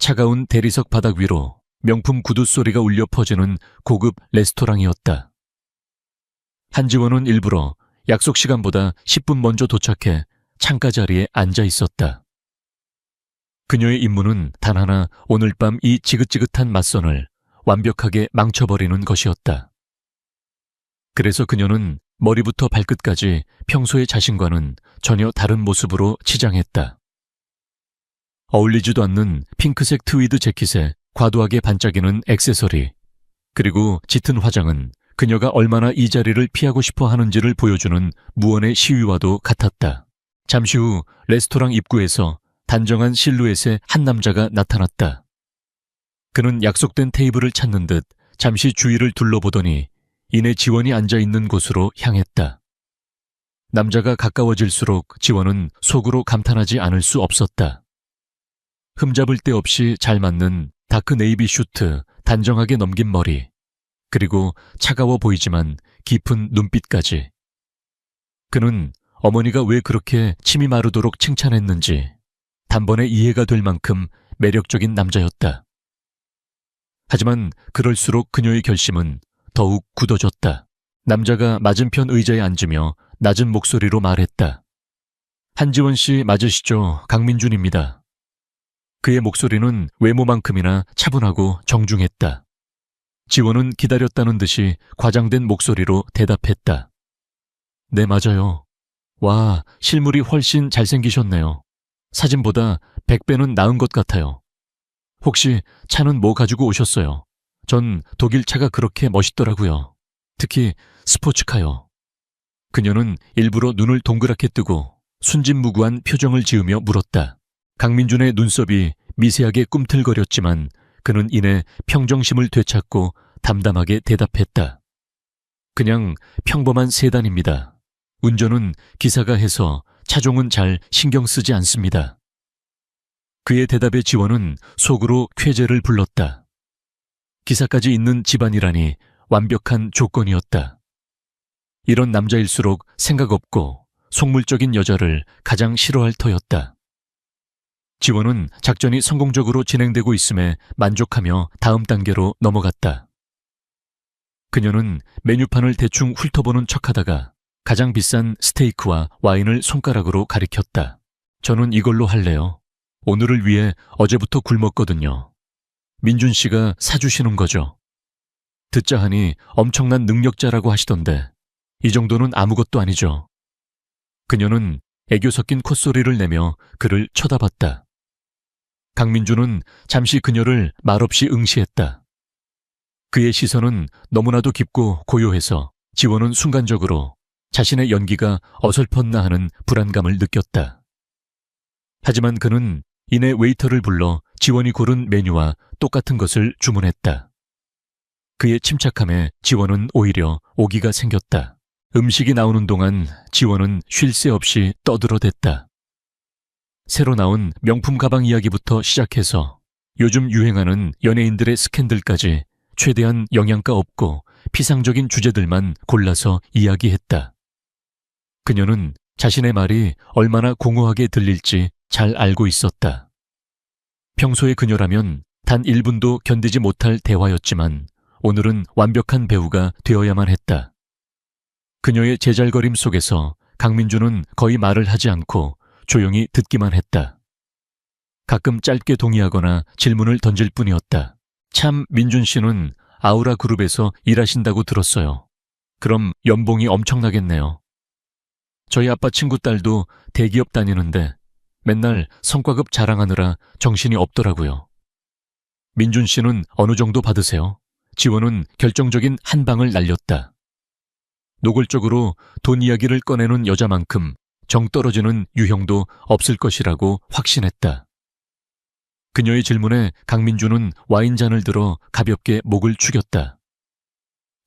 차가운 대리석 바닥 위로 명품 구두 소리가 울려 퍼지는 고급 레스토랑이었다. 한지원은 일부러 약속 시간보다 10분 먼저 도착해 창가 자리에 앉아 있었다. 그녀의 임무는 단 하나 오늘 밤 이 지긋지긋한 맞선을 완벽하게 망쳐버리는 것이었다. 그래서 그녀는 머리부터 발끝까지 평소의 자신과는 전혀 다른 모습으로 치장했다. 어울리지도 않는 핑크색 트위드 재킷에 과도하게 반짝이는 액세서리, 그리고 짙은 화장은 그녀가 얼마나 이 자리를 피하고 싶어 하는지를 보여주는 무언의 시위와도 같았다. 잠시 후 레스토랑 입구에서 단정한 실루엣의 한 남자가 나타났다. 그는 약속된 테이블을 찾는 듯 잠시 주위를 둘러보더니 이내 지원이 앉아있는 곳으로 향했다. 남자가 가까워질수록 지원은 속으로 감탄하지 않을 수 없었다. 흠잡을 데 없이 잘 맞는 다크 네이비 슈트, 단정하게 넘긴 머리, 그리고 차가워 보이지만 깊은 눈빛까지. 그는 어머니가 왜 그렇게 침이 마르도록 칭찬했는지 단번에 이해가 될 만큼 매력적인 남자였다. 하지만 그럴수록 그녀의 결심은 더욱 굳어졌다. 남자가 맞은편 의자에 앉으며 낮은 목소리로 말했다. 한지원 씨 맞으시죠? 강민준입니다. 그의 목소리는 외모만큼이나 차분하고 정중했다. 지원은 기다렸다는 듯이 과장된 목소리로 대답했다. 네, 맞아요. 와, 실물이 훨씬 잘생기셨네요. 사진보다 100배는 나은 것 같아요. 혹시 차는 뭐 가지고 오셨어요? 전 독일 차가 그렇게 멋있더라고요. 특히 스포츠카요. 그녀는 일부러 눈을 동그랗게 뜨고 순진무구한 표정을 지으며 물었다. 강민준의 눈썹이 미세하게 꿈틀거렸지만 그는 이내 평정심을 되찾고 담담하게 대답했다. 그냥 평범한 세단입니다. 운전은 기사가 해서 차종은 잘 신경 쓰지 않습니다. 그의 대답에 지원은 속으로 쾌재를 불렀다. 기사까지 있는 집안이라니 완벽한 조건이었다. 이런 남자일수록 생각 없고 속물적인 여자를 가장 싫어할 터였다. 지원은 작전이 성공적으로 진행되고 있음에 만족하며 다음 단계로 넘어갔다. 그녀는 메뉴판을 대충 훑어보는 척하다가 가장 비싼 스테이크와 와인을 손가락으로 가리켰다. 저는 이걸로 할래요. 오늘을 위해 어제부터 굶었거든요. 민준 씨가 사주시는 거죠. 듣자 하니 엄청난 능력자라고 하시던데 이 정도는 아무것도 아니죠. 그녀는 애교 섞인 콧소리를 내며 그를 쳐다봤다. 강민준은 잠시 그녀를 말없이 응시했다. 그의 시선은 너무나도 깊고 고요해서 지원은 순간적으로 자신의 연기가 어설펐나 하는 불안감을 느꼈다. 하지만 그는 이내 웨이터를 불러 지원이 고른 메뉴와 똑같은 것을 주문했다. 그의 침착함에 지원은 오히려 오기가 생겼다. 음식이 나오는 동안 지원은 쉴 새 없이 떠들어댔다. 새로 나온 명품 가방 이야기부터 시작해서 요즘 유행하는 연예인들의 스캔들까지 최대한 영양가 없고 피상적인 주제들만 골라서 이야기했다. 그녀는 자신의 말이 얼마나 공허하게 들릴지 잘 알고 있었다. 평소의 그녀라면 단 1분도 견디지 못할 대화였지만 오늘은 완벽한 배우가 되어야만 했다. 그녀의 제잘거림 속에서 강민준은 거의 말을 하지 않고 조용히 듣기만 했다. 가끔 짧게 동의하거나 질문을 던질 뿐이었다. 참, 민준 씨는 아우라 그룹에서 일하신다고 들었어요. 그럼 연봉이 엄청나겠네요. 저희 아빠 친구 딸도 대기업 다니는데 맨날 성과급 자랑하느라 정신이 없더라고요. 민준 씨는 어느 정도 받으세요? 지원은 결정적인 한 방을 날렸다. 노골적으로 돈 이야기를 꺼내는 여자만큼 정 떨어지는 유형도 없을 것이라고 확신했다. 그녀의 질문에 강민준은 와인잔을 들어 가볍게 목을 축였다.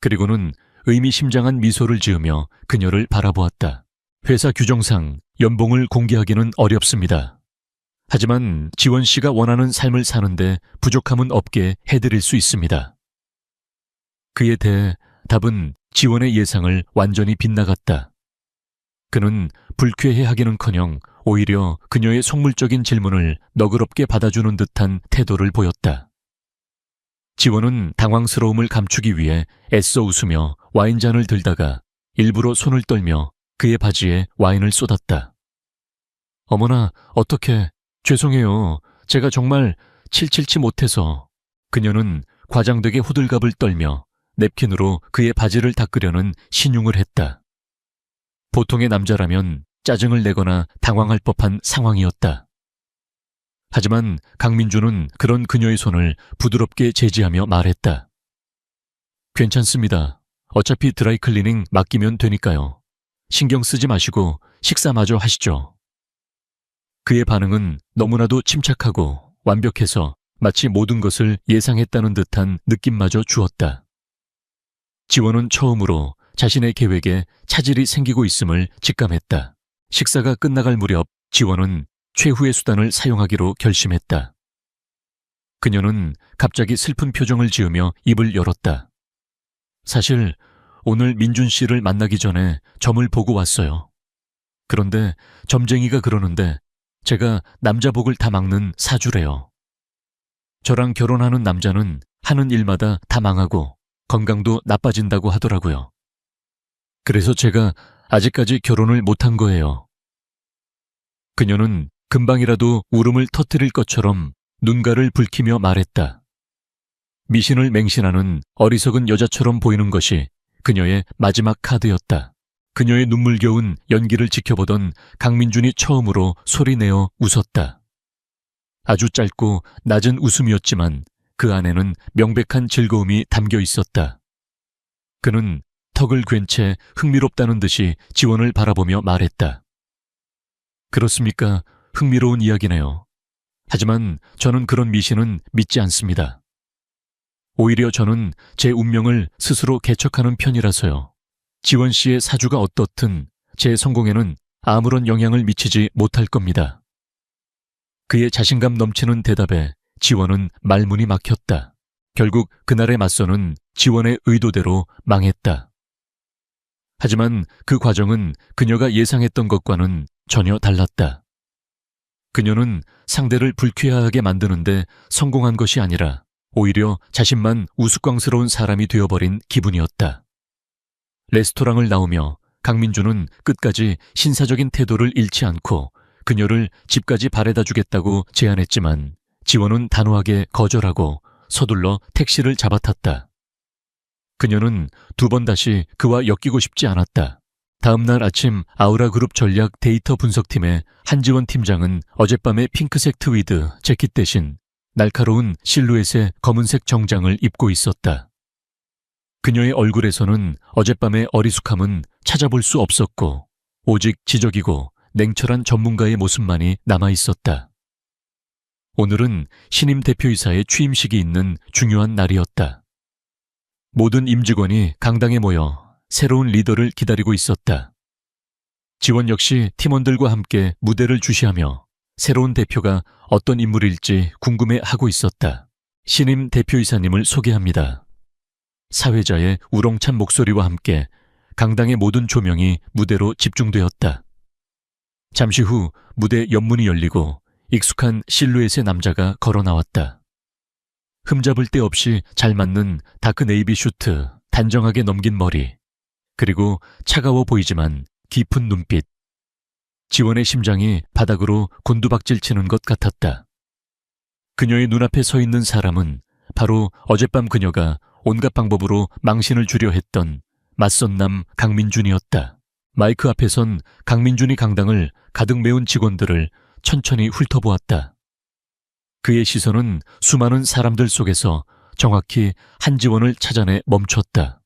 그리고는 의미심장한 미소를 지으며 그녀를 바라보았다. 회사 규정상 연봉을 공개하기는 어렵습니다. 하지만 지원 씨가 원하는 삶을 사는데 부족함은 없게 해드릴 수 있습니다. 그의 대답은 지원의 예상을 완전히 빗나갔다. 그는 불쾌해하기는커녕 오히려 그녀의 속물적인 질문을 너그럽게 받아주는 듯한 태도를 보였다. 지원은 당황스러움을 감추기 위해 애써 웃으며 와인잔을 들다가 일부러 손을 떨며 그의 바지에 와인을 쏟았다. 어머나, 어떡해. 죄송해요. 제가 정말 칠칠치 못해서. 그녀는 과장되게 호들갑을 떨며 냅킨으로 그의 바지를 닦으려는 신용을 했다. 보통의 남자라면 짜증을 내거나 당황할 법한 상황이었다. 하지만 강민주는 그런 그녀의 손을 부드럽게 제지하며 말했다. 괜찮습니다. 어차피 드라이클리닝 맡기면 되니까요. 신경 쓰지 마시고 식사마저 하시죠. 그의 반응은 너무나도 침착하고 완벽해서 마치 모든 것을 예상했다는 듯한 느낌마저 주었다. 지원은 처음으로 자신의 계획에 차질이 생기고 있음을 직감했다. 식사가 끝나갈 무렵 지원은 최후의 수단을 사용하기로 결심했다. 그녀는 갑자기 슬픈 표정을 지으며 입을 열었다. 사실 오늘 민준 씨를 만나기 전에 점을 보고 왔어요. 그런데 점쟁이가 그러는데 제가 남자 복을 다 막는 사주래요. 저랑 결혼하는 남자는 하는 일마다 다 망하고 건강도 나빠진다고 하더라고요. 그래서 제가 아직까지 결혼을 못한 거예요. 그녀는 금방이라도 울음을 터뜨릴 것처럼 눈가를 붉히며 말했다. 미신을 맹신하는 어리석은 여자처럼 보이는 것이 그녀의 마지막 카드였다. 그녀의 눈물겨운 연기를 지켜보던 강민준이 처음으로 소리내어 웃었다. 아주 짧고 낮은 웃음이었지만 그 안에는 명백한 즐거움이 담겨 있었다. 그는 턱을 괜 채 흥미롭다는 듯이 지원을 바라보며 말했다. 그렇습니까? 흥미로운 이야기네요. 하지만 저는 그런 미신은 믿지 않습니다. 오히려 저는 제 운명을 스스로 개척하는 편이라서요. 지원 씨의 사주가 어떻든 제 성공에는 아무런 영향을 미치지 못할 겁니다. 그의 자신감 넘치는 대답에 지원은 말문이 막혔다. 결국 그날의 맞선은 지원의 의도대로 망했다. 하지만 그 과정은 그녀가 예상했던 것과는 전혀 달랐다. 그녀는 상대를 불쾌하게 만드는데 성공한 것이 아니라 오히려 자신만 우스꽝스러운 사람이 되어버린 기분이었다. 레스토랑을 나오며 강민주는 끝까지 신사적인 태도를 잃지 않고 그녀를 집까지 바래다 주겠다고 제안했지만 지원은 단호하게 거절하고 서둘러 택시를 잡아탔다. 그녀는 두 번 다시 그와 엮이고 싶지 않았다. 다음 날 아침 아우라그룹 전략 데이터 분석팀의 한지원 팀장은 어젯밤에 핑크색 트위드 재킷 대신 날카로운 실루엣의 검은색 정장을 입고 있었다. 그녀의 얼굴에서는 어젯밤의 어리숙함은 찾아볼 수 없었고 오직 지적이고 냉철한 전문가의 모습만이 남아있었다. 오늘은 신임 대표이사의 취임식이 있는 중요한 날이었다. 모든 임직원이 강당에 모여 새로운 리더를 기다리고 있었다. 지원 역시 팀원들과 함께 무대를 주시하며 새로운 대표가 어떤 인물일지 궁금해하고 있었다. 신임 대표이사님을 소개합니다. 사회자의 우렁찬 목소리와 함께 강당의 모든 조명이 무대로 집중되었다. 잠시 후 무대 옆문이 열리고 익숙한 실루엣의 남자가 걸어 나왔다. 흠잡을 데 없이 잘 맞는 다크 네이비 슈트, 단정하게 넘긴 머리, 그리고 차가워 보이지만 깊은 눈빛. 지원의 심장이 바닥으로 곤두박질 치는 것 같았다. 그녀의 눈앞에 서 있는 사람은 바로 어젯밤 그녀가 온갖 방법으로 망신을 주려 했던 맞선남 강민준이었다. 마이크 앞에 선 강민준이 강당을 가득 메운 직원들을 천천히 훑어보았다. 그의 시선은 수많은 사람들 속에서 정확히 한지원을 찾아내 멈췄다.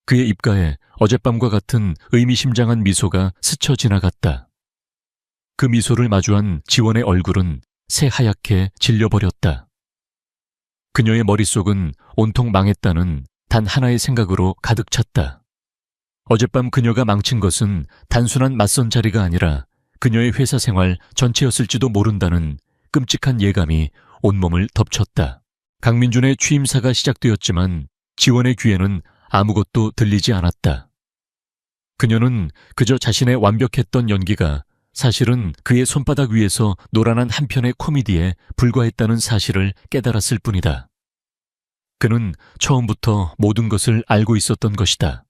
그의 입가에 어젯밤과 같은 의미심장한 미소가 스쳐 지나갔다. 그 미소를 마주한 지원의 얼굴은 새하얗게 질려버렸다. 그녀의 머릿속은 온통 망했다는 단 하나의 생각으로 가득 찼다. 어젯밤 그녀가 망친 것은 단순한 맞선 자리가 아니라 그녀의 회사 생활 전체였을지도 모른다는 끔찍한 예감이 온몸을 덮쳤다. 강민준의 취임사가 시작되었지만 지원의 귀에는 아무것도 들리지 않았다. 그녀는 그저 자신의 완벽했던 연기가 사실은 그의 손바닥 위에서 노란한 한 편의 코미디에 불과했다는 사실을 깨달았을 뿐이다. 그는 처음부터 모든 것을 알고 있었던 것이다.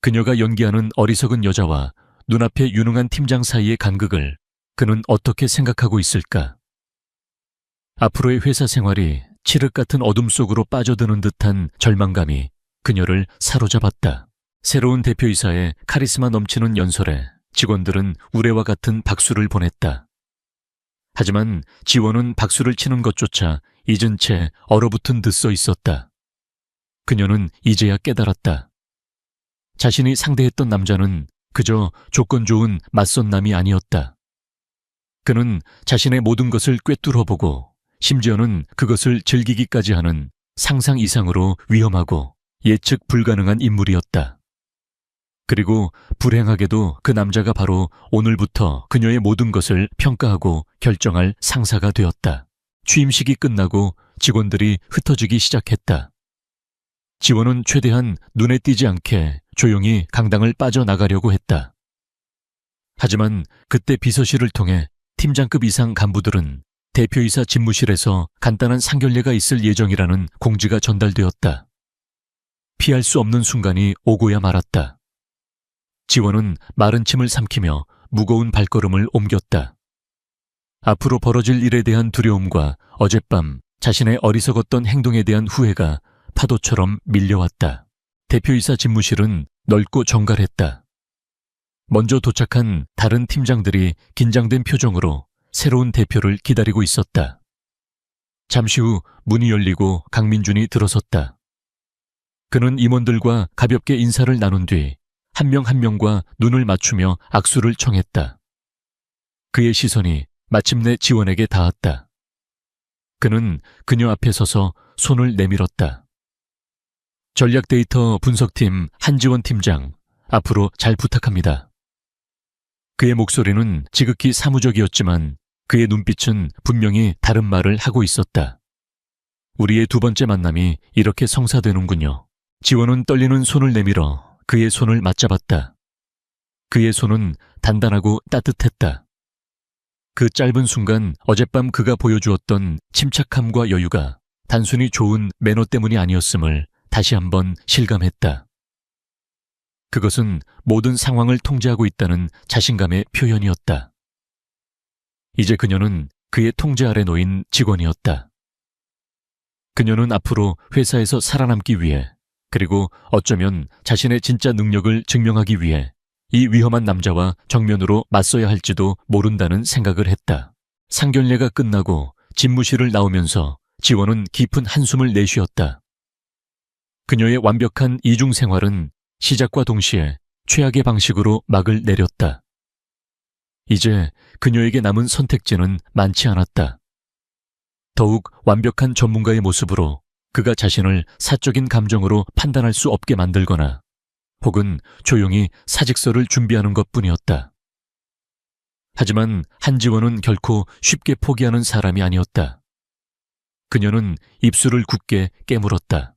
그녀가 연기하는 어리석은 여자와 눈앞에 유능한 팀장 사이의 간극을 그는 어떻게 생각하고 있을까? 앞으로의 회사 생활이 칠흑 같은 어둠 속으로 빠져드는 듯한 절망감이 그녀를 사로잡았다. 새로운 대표이사의 카리스마 넘치는 연설에 직원들은 우레와 같은 박수를 보냈다. 하지만 지원은 박수를 치는 것조차 잊은 채 얼어붙은 듯 서 있었다. 그녀는 이제야 깨달았다. 자신이 상대했던 남자는 그저 조건 좋은 맞선 남이 아니었다. 그는 자신의 모든 것을 꿰뚫어보고 심지어는 그것을 즐기기까지 하는 상상 이상으로 위험하고 예측 불가능한 인물이었다. 그리고 불행하게도 그 남자가 바로 오늘부터 그녀의 모든 것을 평가하고 결정할 상사가 되었다. 취임식이 끝나고 직원들이 흩어지기 시작했다. 지원은 최대한 눈에 띄지 않게 조용히 강당을 빠져나가려고 했다. 하지만 그때 비서실을 통해 팀장급 이상 간부들은 대표이사 집무실에서 간단한 상견례가 있을 예정이라는 공지가 전달되었다. 피할 수 없는 순간이 오고야 말았다. 지원은 마른 침을 삼키며 무거운 발걸음을 옮겼다. 앞으로 벌어질 일에 대한 두려움과 어젯밤 자신의 어리석었던 행동에 대한 후회가 파도처럼 밀려왔다. 대표이사 집무실은 넓고 정갈했다. 먼저 도착한 다른 팀장들이 긴장된 표정으로 새로운 대표를 기다리고 있었다. 잠시 후 문이 열리고 강민준이 들어섰다. 그는 임원들과 가볍게 인사를 나눈 뒤 한 명 한 명과 눈을 맞추며 악수를 청했다. 그의 시선이 마침내 지원에게 닿았다. 그는 그녀 앞에 서서 손을 내밀었다. 전략 데이터 분석팀 한지원 팀장, 앞으로 잘 부탁합니다. 그의 목소리는 지극히 사무적이었지만 그의 눈빛은 분명히 다른 말을 하고 있었다. 우리의 두 번째 만남이 이렇게 성사되는군요. 지원은 떨리는 손을 내밀어 그의 손을 맞잡았다. 그의 손은 단단하고 따뜻했다. 그 짧은 순간 어젯밤 그가 보여주었던 침착함과 여유가 단순히 좋은 매너 때문이 아니었음을 다시 한번 실감했다. 그것은 모든 상황을 통제하고 있다는 자신감의 표현이었다. 이제 그녀는 그의 통제 아래 놓인 직원이었다. 그녀는 앞으로 회사에서 살아남기 위해, 그리고 어쩌면 자신의 진짜 능력을 증명하기 위해 이 위험한 남자와 정면으로 맞서야 할지도 모른다는 생각을 했다. 상견례가 끝나고 집무실을 나오면서 지원은 깊은 한숨을 내쉬었다. 그녀의 완벽한 이중 생활은 시작과 동시에 최악의 방식으로 막을 내렸다. 이제 그녀에게 남은 선택지는 많지 않았다. 더욱 완벽한 전문가의 모습으로 그가 자신을 사적인 감정으로 판단할 수 없게 만들거나 혹은 조용히 사직서를 준비하는 것뿐이었다. 하지만 한지원은 결코 쉽게 포기하는 사람이 아니었다. 그녀는 입술을 굳게 깨물었다.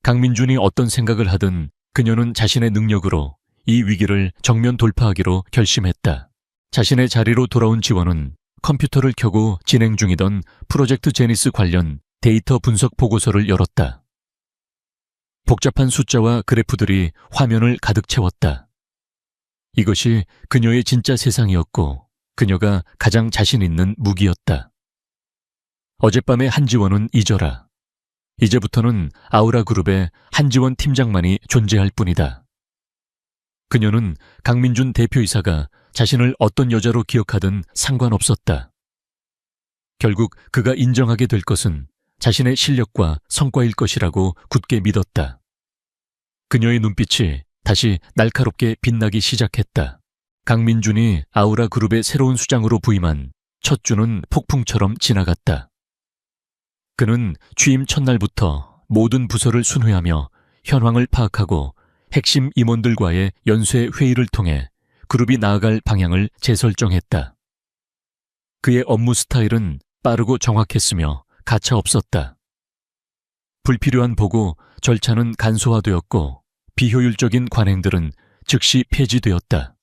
강민준이 어떤 생각을 하든 그녀는 자신의 능력으로 이 위기를 정면 돌파하기로 결심했다. 자신의 자리로 돌아온 지원은 컴퓨터를 켜고 진행 중이던 프로젝트 제니스 관련 데이터 분석 보고서를 열었다. 복잡한 숫자와 그래프들이 화면을 가득 채웠다. 이것이 그녀의 진짜 세상이었고 그녀가 가장 자신 있는 무기였다. 어젯밤의 한지원은 잊어라. 이제부터는 아우라 그룹의 한지원 팀장만이 존재할 뿐이다. 그녀는 강민준 대표이사가 자신을 어떤 여자로 기억하든 상관없었다. 결국 그가 인정하게 될 것은 자신의 실력과 성과일 것이라고 굳게 믿었다. 그녀의 눈빛이 다시 날카롭게 빛나기 시작했다. 강민준이 아우라 그룹의 새로운 수장으로 부임한 첫 주는 폭풍처럼 지나갔다. 그는 취임 첫날부터 모든 부서를 순회하며 현황을 파악하고 핵심 임원들과의 연쇄 회의를 통해 그룹이 나아갈 방향을 재설정했다. 그의 업무 스타일은 빠르고 정확했으며 가차 없었다. 불필요한 보고 절차는 간소화되었고 비효율적인 관행들은 즉시 폐지되었다.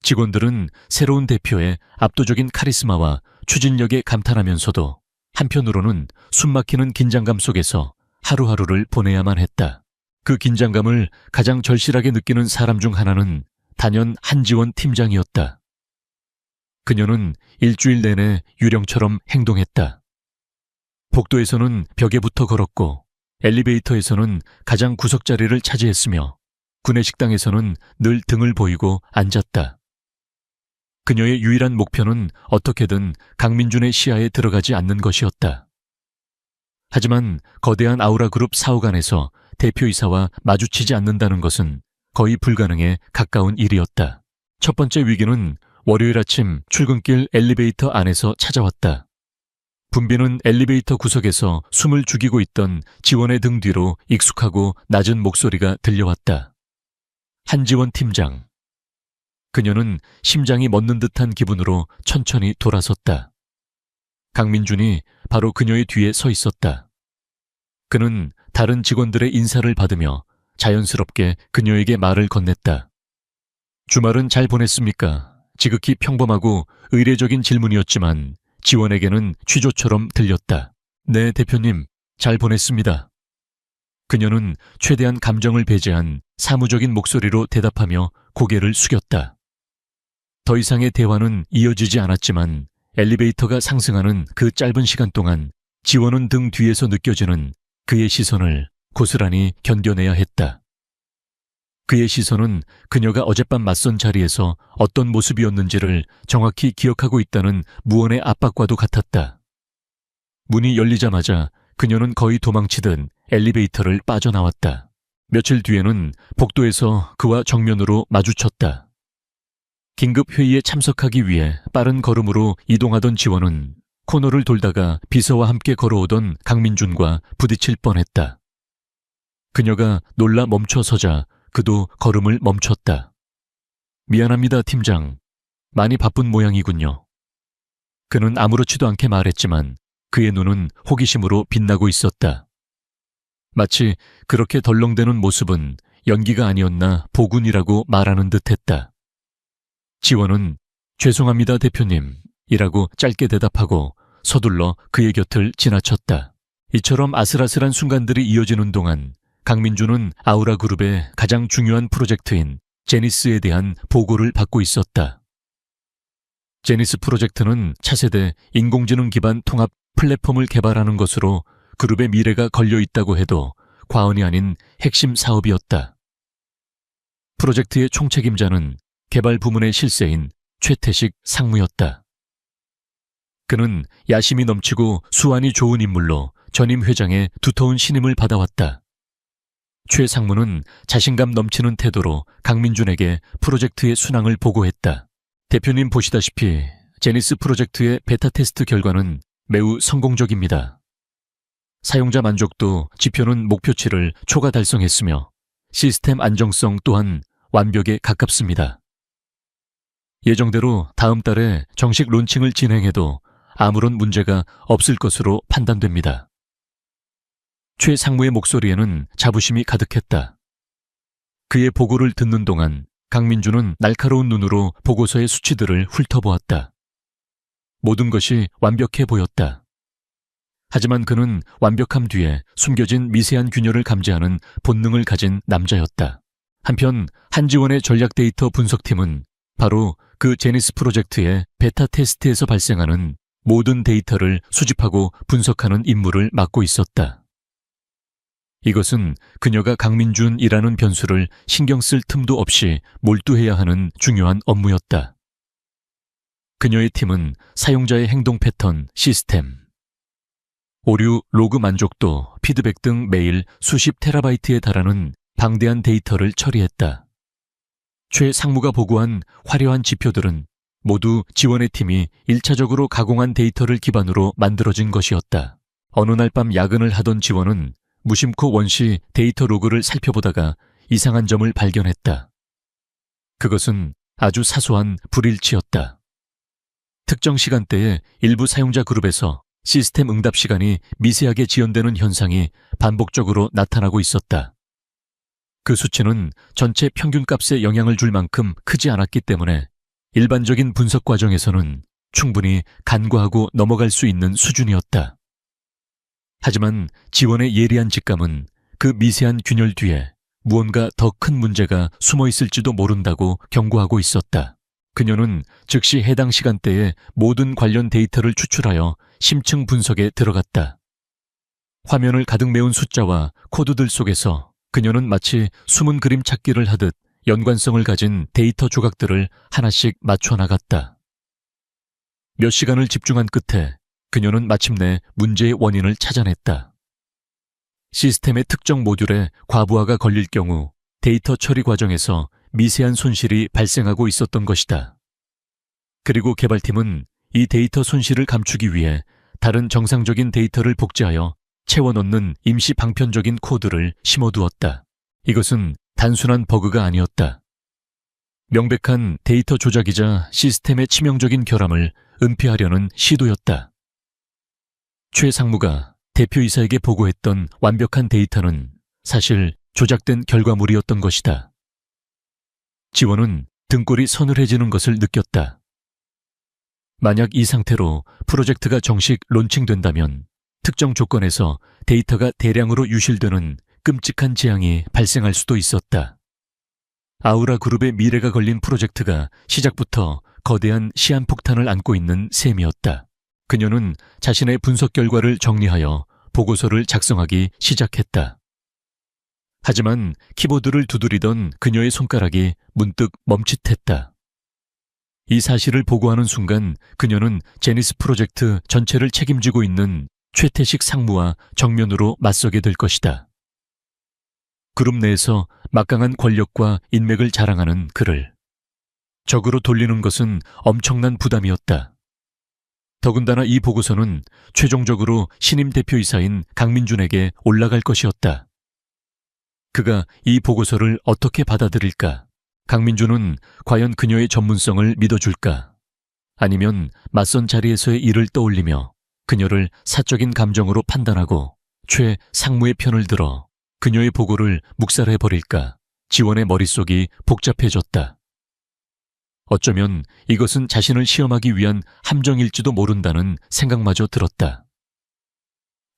직원들은 새로운 대표의 압도적인 카리스마와 추진력에 감탄하면서도 한편으로는 숨막히는 긴장감 속에서 하루하루를 보내야만 했다. 그 긴장감을 가장 절실하게 느끼는 사람 중 하나는 단연 한지원 팀장이었다. 그녀는 일주일 내내 유령처럼 행동했다. 복도에서는 벽에 붙어 걸었고 엘리베이터에서는 가장 구석자리를 차지했으며 구내식당에서는 늘 등을 보이고 앉았다. 그녀의 유일한 목표는 어떻게든 강민준의 시야에 들어가지 않는 것이었다. 하지만 거대한 아우라 그룹 사옥 안에서 대표이사와 마주치지 않는다는 것은 거의 불가능에 가까운 일이었다. 첫 번째 위기는 월요일 아침 출근길 엘리베이터 안에서 찾아왔다. 분비는 엘리베이터 구석에서 숨을 죽이고 있던 지원의 등 뒤로 익숙하고 낮은 목소리가 들려왔다. 한지원 팀장. 그녀는 심장이 멎는 듯한 기분으로 천천히 돌아섰다. 강민준이 바로 그녀의 뒤에 서 있었다. 그는 다른 직원들의 인사를 받으며 자연스럽게 그녀에게 말을 건넸다. 주말은 잘 보냈습니까? 지극히 평범하고 의례적인 질문이었지만 지원에게는 취조처럼 들렸다. 네, 대표님, 잘 보냈습니다. 그녀는 최대한 감정을 배제한 사무적인 목소리로 대답하며 고개를 숙였다. 더 이상의 대화는 이어지지 않았지만 엘리베이터가 상승하는 그 짧은 시간 동안 지원은 등 뒤에서 느껴지는 그의 시선을 고스란히 견뎌내야 했다. 그의 시선은 그녀가 어젯밤 맞선 자리에서 어떤 모습이었는지를 정확히 기억하고 있다는 무언의 압박과도 같았다. 문이 열리자마자 그녀는 거의 도망치듯 엘리베이터를 빠져나왔다. 며칠 뒤에는 복도에서 그와 정면으로 마주쳤다. 긴급 회의에 참석하기 위해 빠른 걸음으로 이동하던 지원은 코너를 돌다가 비서와 함께 걸어오던 강민준과 부딪힐 뻔했다. 그녀가 놀라 멈춰서자 그도 걸음을 멈췄다. 미안합니다, 팀장. 많이 바쁜 모양이군요. 그는 아무렇지도 않게 말했지만 그의 눈은 호기심으로 빛나고 있었다. 마치 그렇게 덜렁대는 모습은 연기가 아니었나 보군이라고 말하는 듯했다. 지원은 죄송합니다, 대표님 이라고 짧게 대답하고 서둘러 그의 곁을 지나쳤다. 이처럼 아슬아슬한 순간들이 이어지는 동안 강민준은 아우라 그룹의 가장 중요한 프로젝트인 제니스에 대한 보고를 받고 있었다. 제니스 프로젝트는 차세대 인공지능 기반 통합 플랫폼을 개발하는 것으로 그룹의 미래가 걸려 있다고 해도 과언이 아닌 핵심 사업이었다. 프로젝트의 총책임자는 개발 부문의 실세인 최태식 상무였다. 그는 야심이 넘치고 수완이 좋은 인물로 전임 회장의 두터운 신임을 받아왔다. 최 상무는 자신감 넘치는 태도로 강민준에게 프로젝트의 순항을 보고했다. 대표님 보시다시피 제니스 프로젝트의 베타 테스트 결과는 매우 성공적입니다. 사용자 만족도 지표는 목표치를 초과 달성했으며 시스템 안정성 또한 완벽에 가깝습니다. 예정대로 다음 달에 정식 론칭을 진행해도 아무런 문제가 없을 것으로 판단됩니다. 최 상무의 목소리에는 자부심이 가득했다. 그의 보고를 듣는 동안 강민준은 날카로운 눈으로 보고서의 수치들을 훑어보았다. 모든 것이 완벽해 보였다. 하지만 그는 완벽함 뒤에 숨겨진 미세한 균열을 감지하는 본능을 가진 남자였다. 한편 한지원의 전략 데이터 분석팀은 바로 그 제니스 프로젝트의 베타 테스트에서 발생하는 모든 데이터를 수집하고 분석하는 임무를 맡고 있었다. 이것은 그녀가 강민준이라는 변수를 신경 쓸 틈도 없이 몰두해야 하는 중요한 업무였다. 그녀의 팀은 사용자의 행동 패턴, 시스템, 오류, 로그 만족도, 피드백 등 매일 수십 테라바이트에 달하는 방대한 데이터를 처리했다. 최 상무가 보고한 화려한 지표들은 모두 지원의 팀이 1차적으로 가공한 데이터를 기반으로 만들어진 것이었다. 어느 날 밤 야근을 하던 지원은 무심코 원시 데이터 로그를 살펴보다가 이상한 점을 발견했다. 그것은 아주 사소한 불일치였다. 특정 시간대에 일부 사용자 그룹에서 시스템 응답 시간이 미세하게 지연되는 현상이 반복적으로 나타나고 있었다. 그 수치는 전체 평균값에 영향을 줄 만큼 크지 않았기 때문에 일반적인 분석 과정에서는 충분히 간과하고 넘어갈 수 있는 수준이었다. 하지만 지원의 예리한 직감은 그 미세한 균열 뒤에 무언가 더 큰 문제가 숨어 있을지도 모른다고 경고하고 있었다. 그녀는 즉시 해당 시간대에 모든 관련 데이터를 추출하여 심층 분석에 들어갔다. 화면을 가득 메운 숫자와 코드들 속에서 그녀는 마치 숨은 그림 찾기를 하듯 연관성을 가진 데이터 조각들을 하나씩 맞춰 나갔다. 몇 시간을 집중한 끝에 그녀는 마침내 문제의 원인을 찾아냈다. 시스템의 특정 모듈에 과부하가 걸릴 경우 데이터 처리 과정에서 미세한 손실이 발생하고 있었던 것이다. 그리고 개발팀은 이 데이터 손실을 감추기 위해 다른 정상적인 데이터를 복제하여 채워넣는 임시 방편적인 코드를 심어두었다. 이것은 단순한 버그가 아니었다. 명백한 데이터 조작이자 시스템의 치명적인 결함을 은폐하려는 시도였다. 최 상무가 대표이사에게 보고했던 완벽한 데이터는 사실 조작된 결과물이었던 것이다. 지원은 등골이 서늘해지는 것을 느꼈다. 만약 이 상태로 프로젝트가 정식 론칭된다면 특정 조건에서 데이터가 대량으로 유실되는 끔찍한 재앙이 발생할 수도 있었다. 아우라 그룹의 미래가 걸린 프로젝트가 시작부터 거대한 시한폭탄을 안고 있는 셈이었다. 그녀는 자신의 분석 결과를 정리하여 보고서를 작성하기 시작했다. 하지만 키보드를 두드리던 그녀의 손가락이 문득 멈칫했다. 이 사실을 보고하는 순간 그녀는 제니스 프로젝트 전체를 책임지고 있는 최태식 상무와 정면으로 맞서게 될 것이다. 그룹 내에서 막강한 권력과 인맥을 자랑하는 그를 적으로 돌리는 것은 엄청난 부담이었다. 더군다나 이 보고서는 최종적으로 신임 대표이사인 강민준에게 올라갈 것이었다. 그가 이 보고서를 어떻게 받아들일까? 강민준은 과연 그녀의 전문성을 믿어줄까? 아니면 맞선 자리에서의 일을 떠올리며 그녀를 사적인 감정으로 판단하고 최 상무의 편을 들어 그녀의 보고를 묵살해버릴까? 지원의 머릿속이 복잡해졌다. 어쩌면 이것은 자신을 시험하기 위한 함정일지도 모른다는 생각마저 들었다.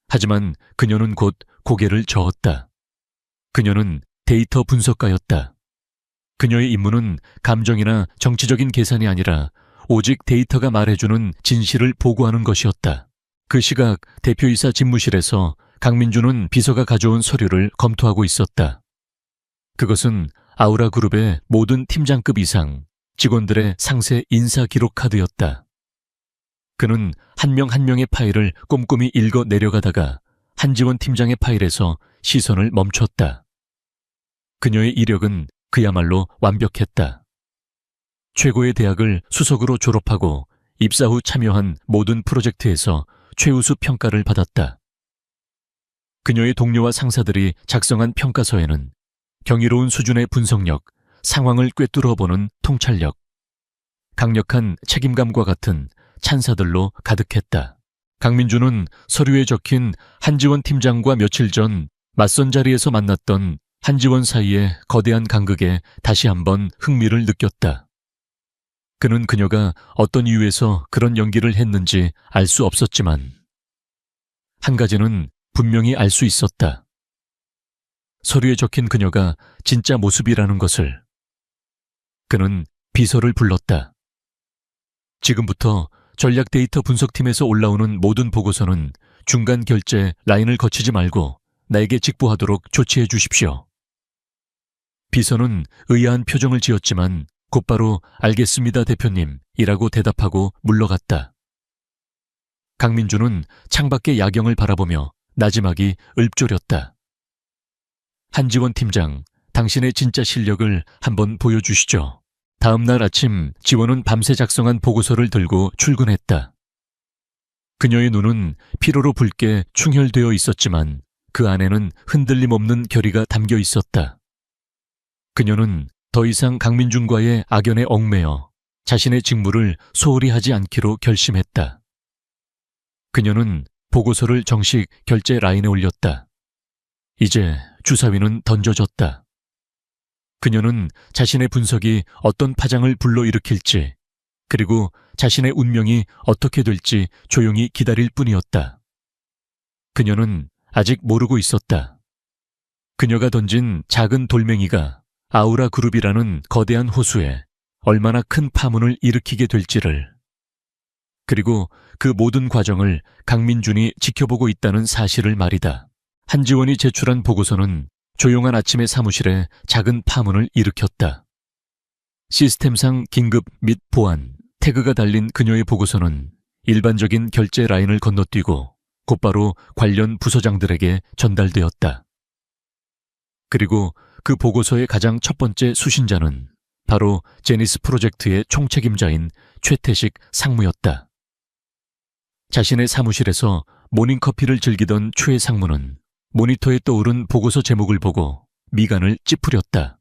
하지만 그녀는 곧 고개를 저었다. 그녀는 데이터 분석가였다. 그녀의 임무는 감정이나 정치적인 계산이 아니라 오직 데이터가 말해주는 진실을 보고하는 것이었다. 그 시각 대표이사 집무실에서 강민준은 비서가 가져온 서류를 검토하고 있었다. 그것은 아우라 그룹의 모든 팀장급 이상 직원들의 상세 인사 기록 카드였다. 그는 한 명 한 명의 파일을 꼼꼼히 읽어 내려가다가 한지원 팀장의 파일에서 시선을 멈췄다. 그녀의 이력은 그야말로 완벽했다. 최고의 대학을 수석으로 졸업하고 입사 후 참여한 모든 프로젝트에서 최우수 평가를 받았다. 그녀의 동료와 상사들이 작성한 평가서에는 경이로운 수준의 분석력, 상황을 꿰뚫어보는 통찰력, 강력한 책임감과 같은 찬사들로 가득했다. 강민준은 서류에 적힌 한지원 팀장과 며칠 전 맞선 자리에서 만났던 한지원 사이의 거대한 간극에 다시 한번 흥미를 느꼈다. 그는 그녀가 어떤 이유에서 그런 연기를 했는지 알 수 없었지만 한 가지는 분명히 알 수 있었다. 서류에 적힌 그녀가 진짜 모습이라는 것을. 그는 비서를 불렀다. 지금부터 전략 데이터 분석팀에서 올라오는 모든 보고서는 중간 결제 라인을 거치지 말고 나에게 직보하도록 조치해 주십시오. 비서는 의아한 표정을 지었지만 곧바로 알겠습니다 대표님 이라고 대답하고 물러갔다. 강민준은 창밖의 야경을 바라보며 나지막이 읊조렸다. 한지원 팀장, 당신의 진짜 실력을 한번 보여주시죠. 다음 날 아침 지원은 밤새 작성한 보고서를 들고 출근했다. 그녀의 눈은 피로로 붉게 충혈되어 있었지만 그 안에는 흔들림 없는 결의가 담겨 있었다. 그녀는 더 이상 강민준과의 악연에 얽매여 자신의 직무를 소홀히 하지 않기로 결심했다. 그녀는 보고서를 정식 결제 라인에 올렸다. 이제 주사위는 던져졌다. 그녀는 자신의 분석이 어떤 파장을 불러일으킬지, 그리고 자신의 운명이 어떻게 될지 조용히 기다릴 뿐이었다. 그녀는 아직 모르고 있었다. 그녀가 던진 작은 돌멩이가 아우라 그룹이라는 거대한 호수에 얼마나 큰 파문을 일으키게 될지를, 그리고 그 모든 과정을 강민준이 지켜보고 있다는 사실을 말이다. 한지원이 제출한 보고서는 조용한 아침의 사무실에 작은 파문을 일으켰다. 시스템상 긴급 및 보안, 태그가 달린 그녀의 보고서는 일반적인 결제 라인을 건너뛰고 곧바로 관련 부서장들에게 전달되었다. 그리고 그 보고서의 가장 첫 번째 수신자는 바로 제니스 프로젝트의 총책임자인 최태식 상무였다. 자신의 사무실에서 모닝커피를 즐기던 최 상무는 모니터에 떠오른 보고서 제목을 보고 미간을 찌푸렸다.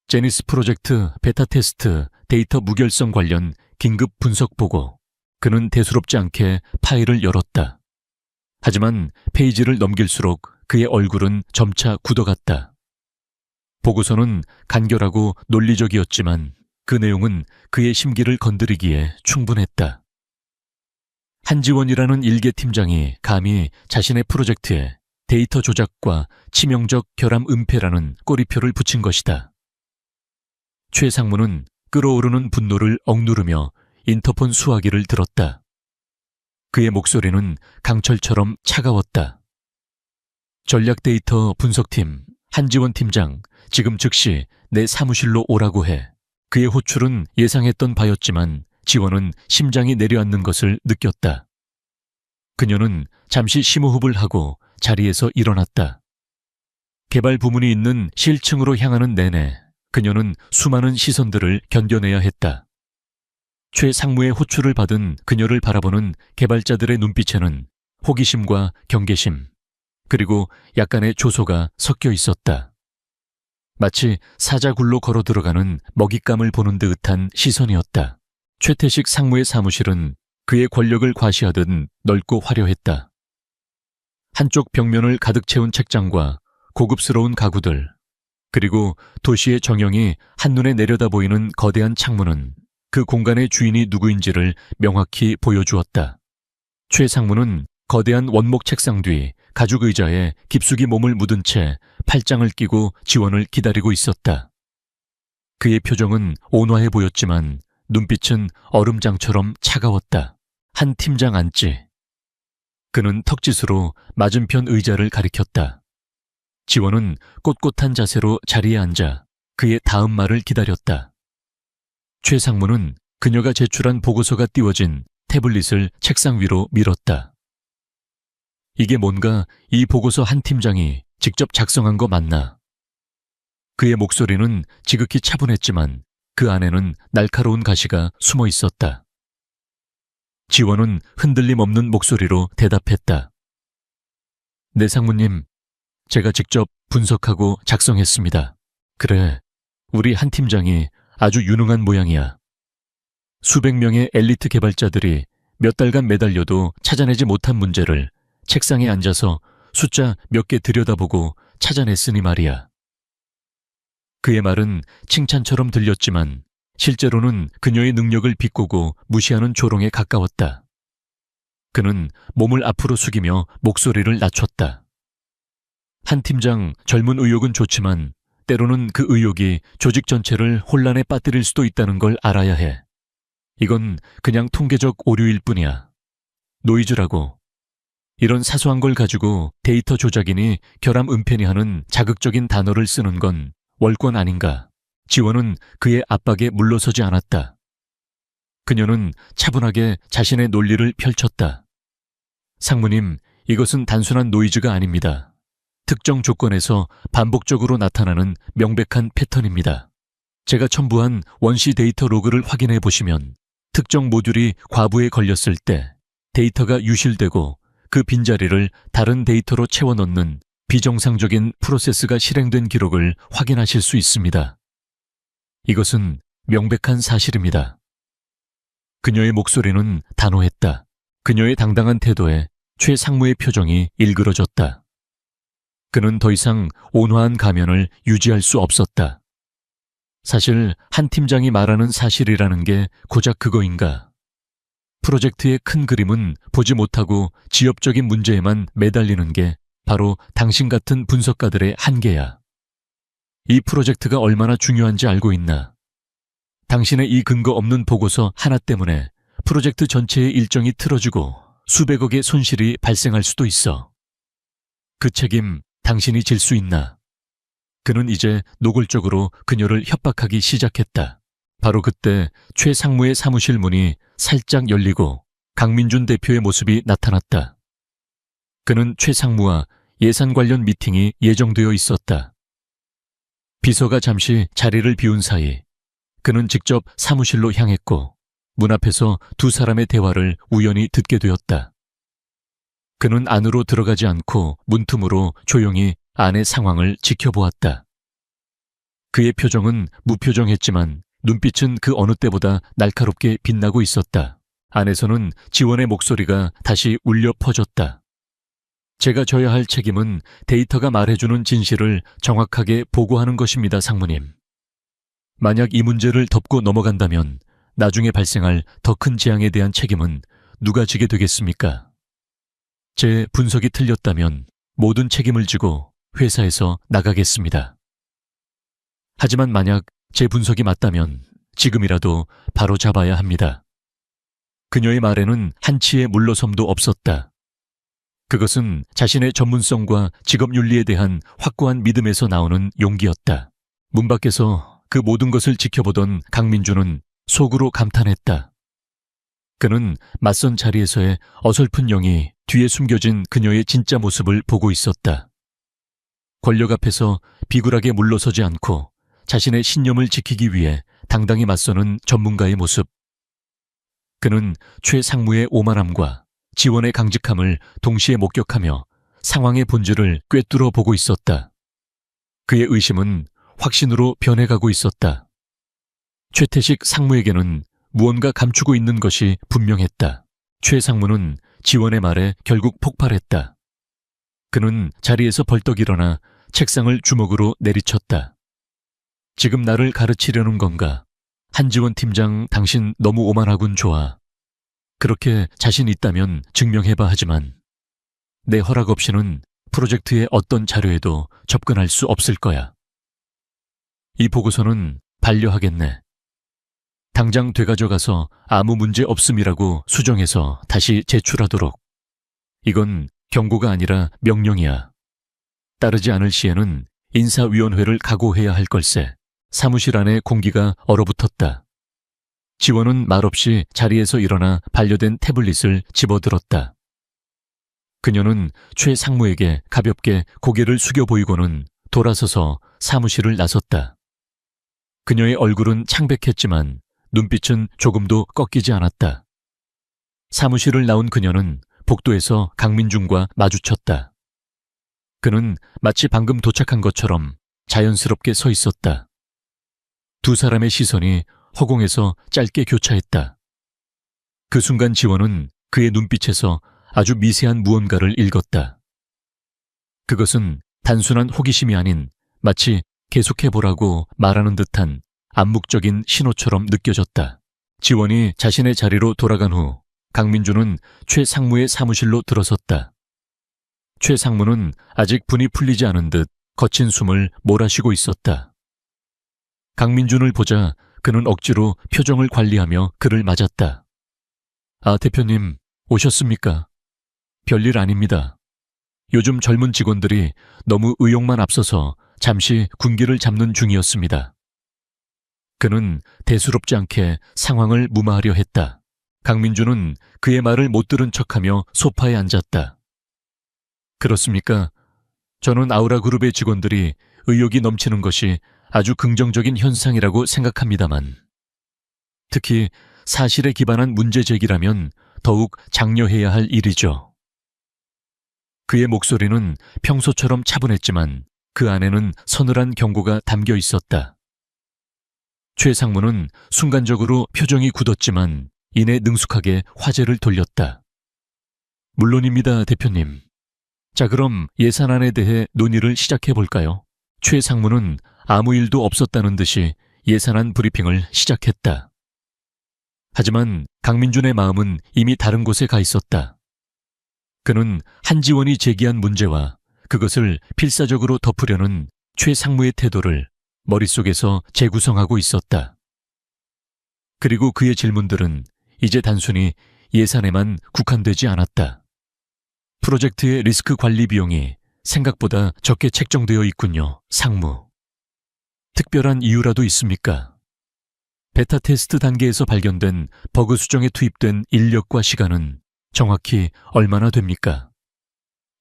제니스 프로젝트 베타 테스트 데이터 무결성 관련 긴급 분석 보고. 그는 대수롭지 않게 파일을 열었다. 하지만 페이지를 넘길수록 그의 얼굴은 점차 굳어갔다. 보고서는 간결하고 논리적이었지만 그 내용은 그의 심기를 건드리기에 충분했다. 한지원이라는 일개 팀장이 감히 자신의 프로젝트에 데이터 조작과 치명적 결함 은폐라는 꼬리표를 붙인 것이다. 최 상무는 끓어오르는 분노를 억누르며 인터폰 수화기를 들었다. 그의 목소리는 강철처럼 차가웠다. 전략 데이터 분석팀 한지원 팀장, 지금 즉시 내 사무실로 오라고 해. 그의 호출은 예상했던 바였지만 지원은 심장이 내려앉는 것을 느꼈다. 그녀는 잠시 심호흡을 하고 자리에서 일어났다. 개발 부문이 있는 실층으로 향하는 내내 그녀는 수많은 시선들을 견뎌내야 했다. 최 상무의 호출을 받은 그녀를 바라보는 개발자들의 눈빛에는 호기심과 경계심, 그리고 약간의 조소가 섞여 있었다. 마치 사자굴로 걸어 들어가는 먹잇감을 보는 듯한 시선이었다. 최태식 상무의 사무실은 그의 권력을 과시하듯 넓고 화려했다. 한쪽 벽면을 가득 채운 책장과 고급스러운 가구들, 그리고 도시의 정형이 한눈에 내려다 보이는 거대한 창문은 그 공간의 주인이 누구인지를 명확히 보여주었다. 최 상무는 거대한 원목 책상 뒤 가죽 의자에 깊숙이 몸을 묻은 채 팔짱을 끼고 지원을 기다리고 있었다. 그의 표정은 온화해 보였지만 눈빛은 얼음장처럼 차가웠다. 한 팀장 안지. 그는 턱짓으로 맞은편 의자를 가리켰다. 지원은 꼿꼿한 자세로 자리에 앉아 그의 다음 말을 기다렸다. 최 상무는 그녀가 제출한 보고서가 띄워진 태블릿을 책상 위로 밀었다. 이게 뭔가 이 보고서 한 팀장이 직접 작성한 거 맞나? 그의 목소리는 지극히 차분했지만 그 안에는 날카로운 가시가 숨어 있었다. 지원은 흔들림 없는 목소리로 대답했다. 네 상무님, 제가 직접 분석하고 작성했습니다. 그래, 우리 한 팀장이 아주 유능한 모양이야. 수백 명의 엘리트 개발자들이 몇 달간 매달려도 찾아내지 못한 문제를 책상에 앉아서 숫자 몇 개 들여다보고 찾아냈으니 말이야. 그의 말은 칭찬처럼 들렸지만 실제로는 그녀의 능력을 비꼬고 무시하는 조롱에 가까웠다. 그는 몸을 앞으로 숙이며 목소리를 낮췄다. 한 팀장 젊은 의욕은 좋지만 때로는 그 의욕이 조직 전체를 혼란에 빠뜨릴 수도 있다는 걸 알아야 해. 이건 그냥 통계적 오류일 뿐이야. 노이즈라고. 이런 사소한 걸 가지고 데이터 조작이니 결함 은폐니 하는 자극적인 단어를 쓰는 건 월권 아닌가. 지원은 그의 압박에 물러서지 않았다. 그녀는 차분하게 자신의 논리를 펼쳤다. 상무님, 이것은 단순한 노이즈가 아닙니다. 특정 조건에서 반복적으로 나타나는 명백한 패턴입니다. 제가 첨부한 원시 데이터 로그를 확인해 보시면 특정 모듈이 과부에 걸렸을 때 데이터가 유실되고 그 빈자리를 다른 데이터로 채워넣는 비정상적인 프로세스가 실행된 기록을 확인하실 수 있습니다. 이것은 명백한 사실입니다. 그녀의 목소리는 단호했다. 그녀의 당당한 태도에 최 상무의 표정이 일그러졌다. 그는 더 이상 온화한 가면을 유지할 수 없었다. 사실 한 팀장이 말하는 사실이라는 게 고작 그거인가? 프로젝트의 큰 그림은 보지 못하고 지엽적인 문제에만 매달리는 게 바로 당신 같은 분석가들의 한계야. 이 프로젝트가 얼마나 중요한지 알고 있나? 당신의 이 근거 없는 보고서 하나 때문에 프로젝트 전체의 일정이 틀어지고 수백억의 손실이 발생할 수도 있어. 그 책임 당신이 질 수 있나? 그는 이제 노골적으로 그녀를 협박하기 시작했다. 바로 그때 최 상무의 사무실 문이 살짝 열리고 강민준 대표의 모습이 나타났다. 그는 최 상무와 예산 관련 미팅이 예정되어 있었다. 비서가 잠시 자리를 비운 사이 그는 직접 사무실로 향했고 문 앞에서 두 사람의 대화를 우연히 듣게 되었다. 그는 안으로 들어가지 않고 문틈으로 조용히 안의 상황을 지켜보았다. 그의 표정은 무표정했지만 눈빛은 그 어느 때보다 날카롭게 빛나고 있었다. 안에서는 지원의 목소리가 다시 울려 퍼졌다. 제가 져야 할 책임은 데이터가 말해주는 진실을 정확하게 보고하는 것입니다, 상무님. 만약 이 문제를 덮고 넘어간다면 나중에 발생할 더 큰 재앙에 대한 책임은 누가 지게 되겠습니까? 제 분석이 틀렸다면 모든 책임을 지고 회사에서 나가겠습니다. 하지만 만약 제 분석이 맞다면 지금이라도 바로 잡아야 합니다. 그녀의 말에는 한치의 물러섬도 없었다. 그것은 자신의 전문성과 직업윤리에 대한 확고한 믿음에서 나오는 용기였다. 문 밖에서 그 모든 것을 지켜보던 강민주는 속으로 감탄했다. 그는 맞선 자리에서의 어설픈 영이 뒤에 숨겨진 그녀의 진짜 모습을 보고 있었다. 권력 앞에서 비굴하게 물러서지 않고 자신의 신념을 지키기 위해 당당히 맞서는 전문가의 모습. 그는 최 상무의 오만함과 지원의 강직함을 동시에 목격하며 상황의 본질을 꿰뚫어 보고 있었다. 그의 의심은 확신으로 변해가고 있었다. 최태식 상무에게는 무언가 감추고 있는 것이 분명했다. 최 상무는 지원의 말에 결국 폭발했다. 그는 자리에서 벌떡 일어나 책상을 주먹으로 내리쳤다. 지금 나를 가르치려는 건가? 한지원 팀장, 당신 너무 오만하군. 좋아. 그렇게 자신 있다면 증명해봐. 하지만 내 허락 없이는 프로젝트의 어떤 자료에도 접근할 수 없을 거야. 이 보고서는 반려하겠네. 당장 되가져가서 아무 문제 없음이라고 수정해서 다시 제출하도록. 이건 경고가 아니라 명령이야. 따르지 않을 시에는 인사위원회를 각오해야 할 걸세. 사무실 안에 공기가 얼어붙었다. 지원은 말없이 자리에서 일어나 반려된 태블릿을 집어들었다. 그녀는 최 상무에게 가볍게 고개를 숙여 보이고는 돌아서서 사무실을 나섰다. 그녀의 얼굴은 창백했지만 눈빛은 조금도 꺾이지 않았다. 사무실을 나온 그녀는 복도에서 강민준과 마주쳤다. 그는 마치 방금 도착한 것처럼 자연스럽게 서 있었다. 두 사람의 시선이 허공에서 짧게 교차했다. 그 순간 지원은 그의 눈빛에서 아주 미세한 무언가를 읽었다. 그것은 단순한 호기심이 아닌 마치 계속해보라고 말하는 듯한 암묵적인 신호처럼 느껴졌다. 지원이 자신의 자리로 돌아간 후 강민주는 최 상무의 사무실로 들어섰다. 최 상무는 아직 분이 풀리지 않은 듯 거친 숨을 몰아쉬고 있었다. 강민준을 보자 그는 억지로 표정을 관리하며 그를 맞았다. 아, 대표님, 오셨습니까? 별일 아닙니다. 요즘 젊은 직원들이 너무 의욕만 앞서서 잠시 군기를 잡는 중이었습니다. 그는 대수롭지 않게 상황을 무마하려 했다. 강민주는 그의 말을 못 들은 척하며 소파에 앉았다. 그렇습니까? 저는 아우라그룹의 직원들이 의욕이 넘치는 것이 아주 긍정적인 현상이라고 생각합니다만, 특히 사실에 기반한 문제 제기라면 더욱 장려해야 할 일이죠. 그의 목소리는 평소처럼 차분했지만 그 안에는 서늘한 경고가 담겨 있었다. 최 상무는 순간적으로 표정이 굳었지만 이내 능숙하게 화제를 돌렸다. 물론입니다, 대표님. 자, 그럼 예산안에 대해 논의를 시작해 볼까요? 최 상무는 아무 일도 없었다는 듯이 예산안 브리핑을 시작했다. 하지만 강민준의 마음은 이미 다른 곳에 가 있었다. 그는 한지원이 제기한 문제와 그것을 필사적으로 덮으려는 최 상무의 태도를 머릿속에서 재구성하고 있었다. 그리고 그의 질문들은 이제 단순히 예산에만 국한되지 않았다. 프로젝트의 리스크 관리 비용이 생각보다 적게 책정되어 있군요, 상무. 특별한 이유라도 있습니까? 베타 테스트 단계에서 발견된 버그 수정에 투입된 인력과 시간은 정확히 얼마나 됩니까?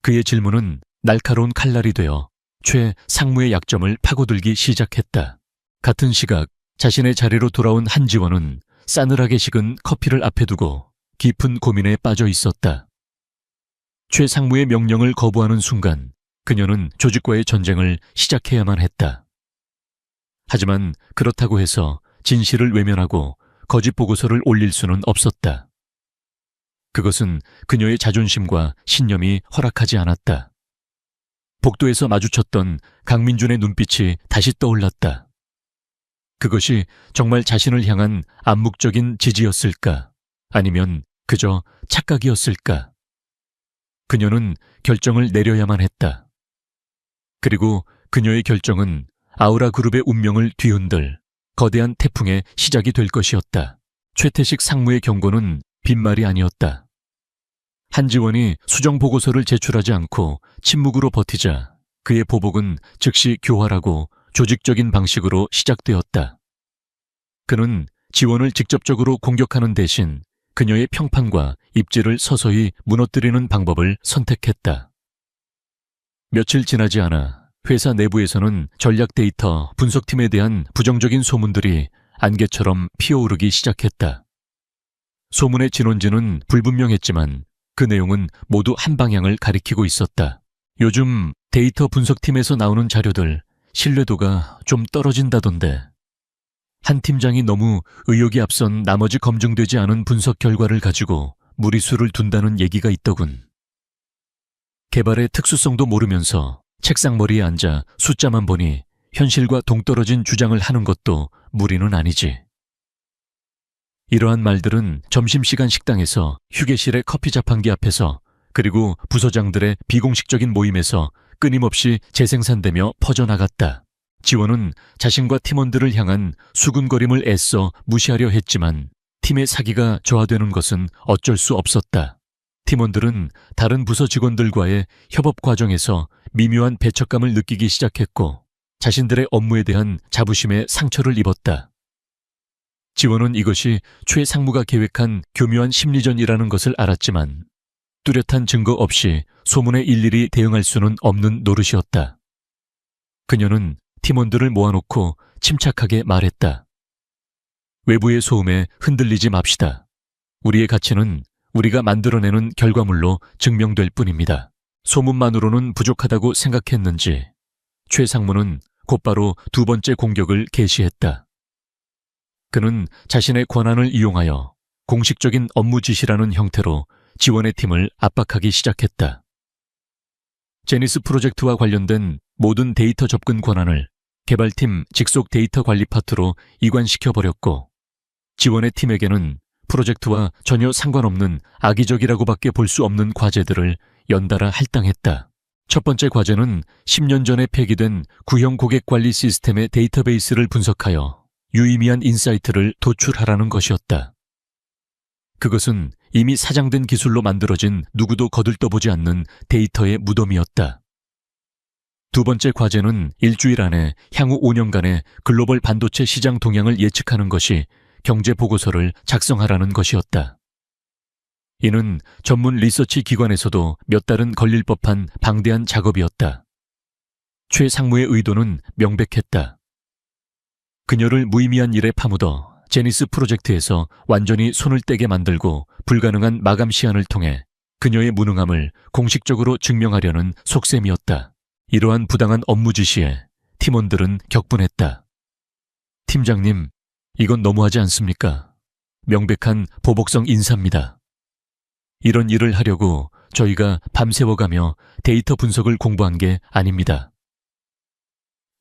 그의 질문은 날카로운 칼날이 되어 최 상무의 약점을 파고들기 시작했다. 같은 시각 자신의 자리로 돌아온 한지원은 싸늘하게 식은 커피를 앞에 두고 깊은 고민에 빠져 있었다. 최 상무의 명령을 거부하는 순간 그녀는 조직과의 전쟁을 시작해야만 했다. 하지만 그렇다고 해서 진실을 외면하고 거짓 보고서를 올릴 수는 없었다. 그것은 그녀의 자존심과 신념이 허락하지 않았다. 복도에서 마주쳤던 강민준의 눈빛이 다시 떠올랐다. 그것이 정말 자신을 향한 암묵적인 지지였을까? 아니면 그저 착각이었을까? 그녀는 결정을 내려야만 했다. 그리고 그녀의 결정은 아우라 그룹의 운명을 뒤흔들 거대한 태풍의 시작이 될 것이었다. 최태식 상무의 경고는 빈말이 아니었다. 한지원이 수정 보고서를 제출하지 않고 침묵으로 버티자 그의 보복은 즉시 교활하고 조직적인 방식으로 시작되었다. 그는 지원을 직접적으로 공격하는 대신 그녀의 평판과 입지를 서서히 무너뜨리는 방법을 선택했다. 며칠 지나지 않아 회사 내부에서는 전략 데이터 분석팀에 대한 부정적인 소문들이 안개처럼 피어오르기 시작했다. 소문의 진원지는 불분명했지만 그 내용은 모두 한 방향을 가리키고 있었다. 요즘 데이터 분석팀에서 나오는 자료들 신뢰도가 좀 떨어진다던데. 한 팀장이 너무 의욕이 앞선 나머지 검증되지 않은 분석 결과를 가지고 무리수를 둔다는 얘기가 있더군. 개발의 특수성도 모르면서 책상머리에 앉아 숫자만 보니 현실과 동떨어진 주장을 하는 것도 무리는 아니지. 이러한 말들은 점심시간 식당에서, 휴게실의 커피 자판기 앞에서, 그리고 부서장들의 비공식적인 모임에서 끊임없이 재생산되며 퍼져나갔다. 지원은 자신과 팀원들을 향한 수군거림을 애써 무시하려 했지만 팀의 사기가 저하되는 것은 어쩔 수 없었다. 팀원들은 다른 부서 직원들과의 협업 과정에서 미묘한 배척감을 느끼기 시작했고 자신들의 업무에 대한 자부심에 상처를 입었다. 지원은 이것이 최 상무가 계획한 교묘한 심리전이라는 것을 알았지만 뚜렷한 증거 없이 소문에 일일이 대응할 수는 없는 노릇이었다. 그녀는 팀원들을 모아놓고 침착하게 말했다. 외부의 소음에 흔들리지 맙시다. 우리의 가치는 우리가 만들어내는 결과물로 증명될 뿐입니다. 소문만으로는 부족하다고 생각했는지 최 상무는 곧바로 두 번째 공격을 개시했다. 그는 자신의 권한을 이용하여 공식적인 업무 지시라는 형태로 지원의 팀을 압박하기 시작했다. 제니스 프로젝트와 관련된 모든 데이터 접근 권한을 개발팀 직속 데이터 관리 파트로 이관시켜버렸고 지원의 팀에게는 프로젝트와 전혀 상관없는 악의적이라고밖에 볼 수 없는 과제들을 연달아 할당했다. 첫 번째 과제는 10년 전에 폐기된 구형 고객 관리 시스템의 데이터베이스를 분석하여 유의미한 인사이트를 도출하라는 것이었다. 그것은 이미 사장된 기술로 만들어진 누구도 거들떠보지 않는 데이터의 무덤이었다. 두 번째 과제는 일주일 안에 향후 5년간의 글로벌 반도체 시장 동향을 예측하는 것이 경제 보고서를 작성하라는 것이었다. 이는 전문 리서치 기관에서도 몇 달은 걸릴 법한 방대한 작업이었다. 최 상무의 의도는 명백했다. 그녀를 무의미한 일에 파묻어 제니스 프로젝트에서 완전히 손을 떼게 만들고 불가능한 마감 시한을 통해 그녀의 무능함을 공식적으로 증명하려는 속셈이었다. 이러한 부당한 업무 지시에 팀원들은 격분했다. 팀장님, 이건 너무하지 않습니까? 명백한 보복성 인사입니다. 이런 일을 하려고 저희가 밤새워가며 데이터 분석을 공부한 게 아닙니다.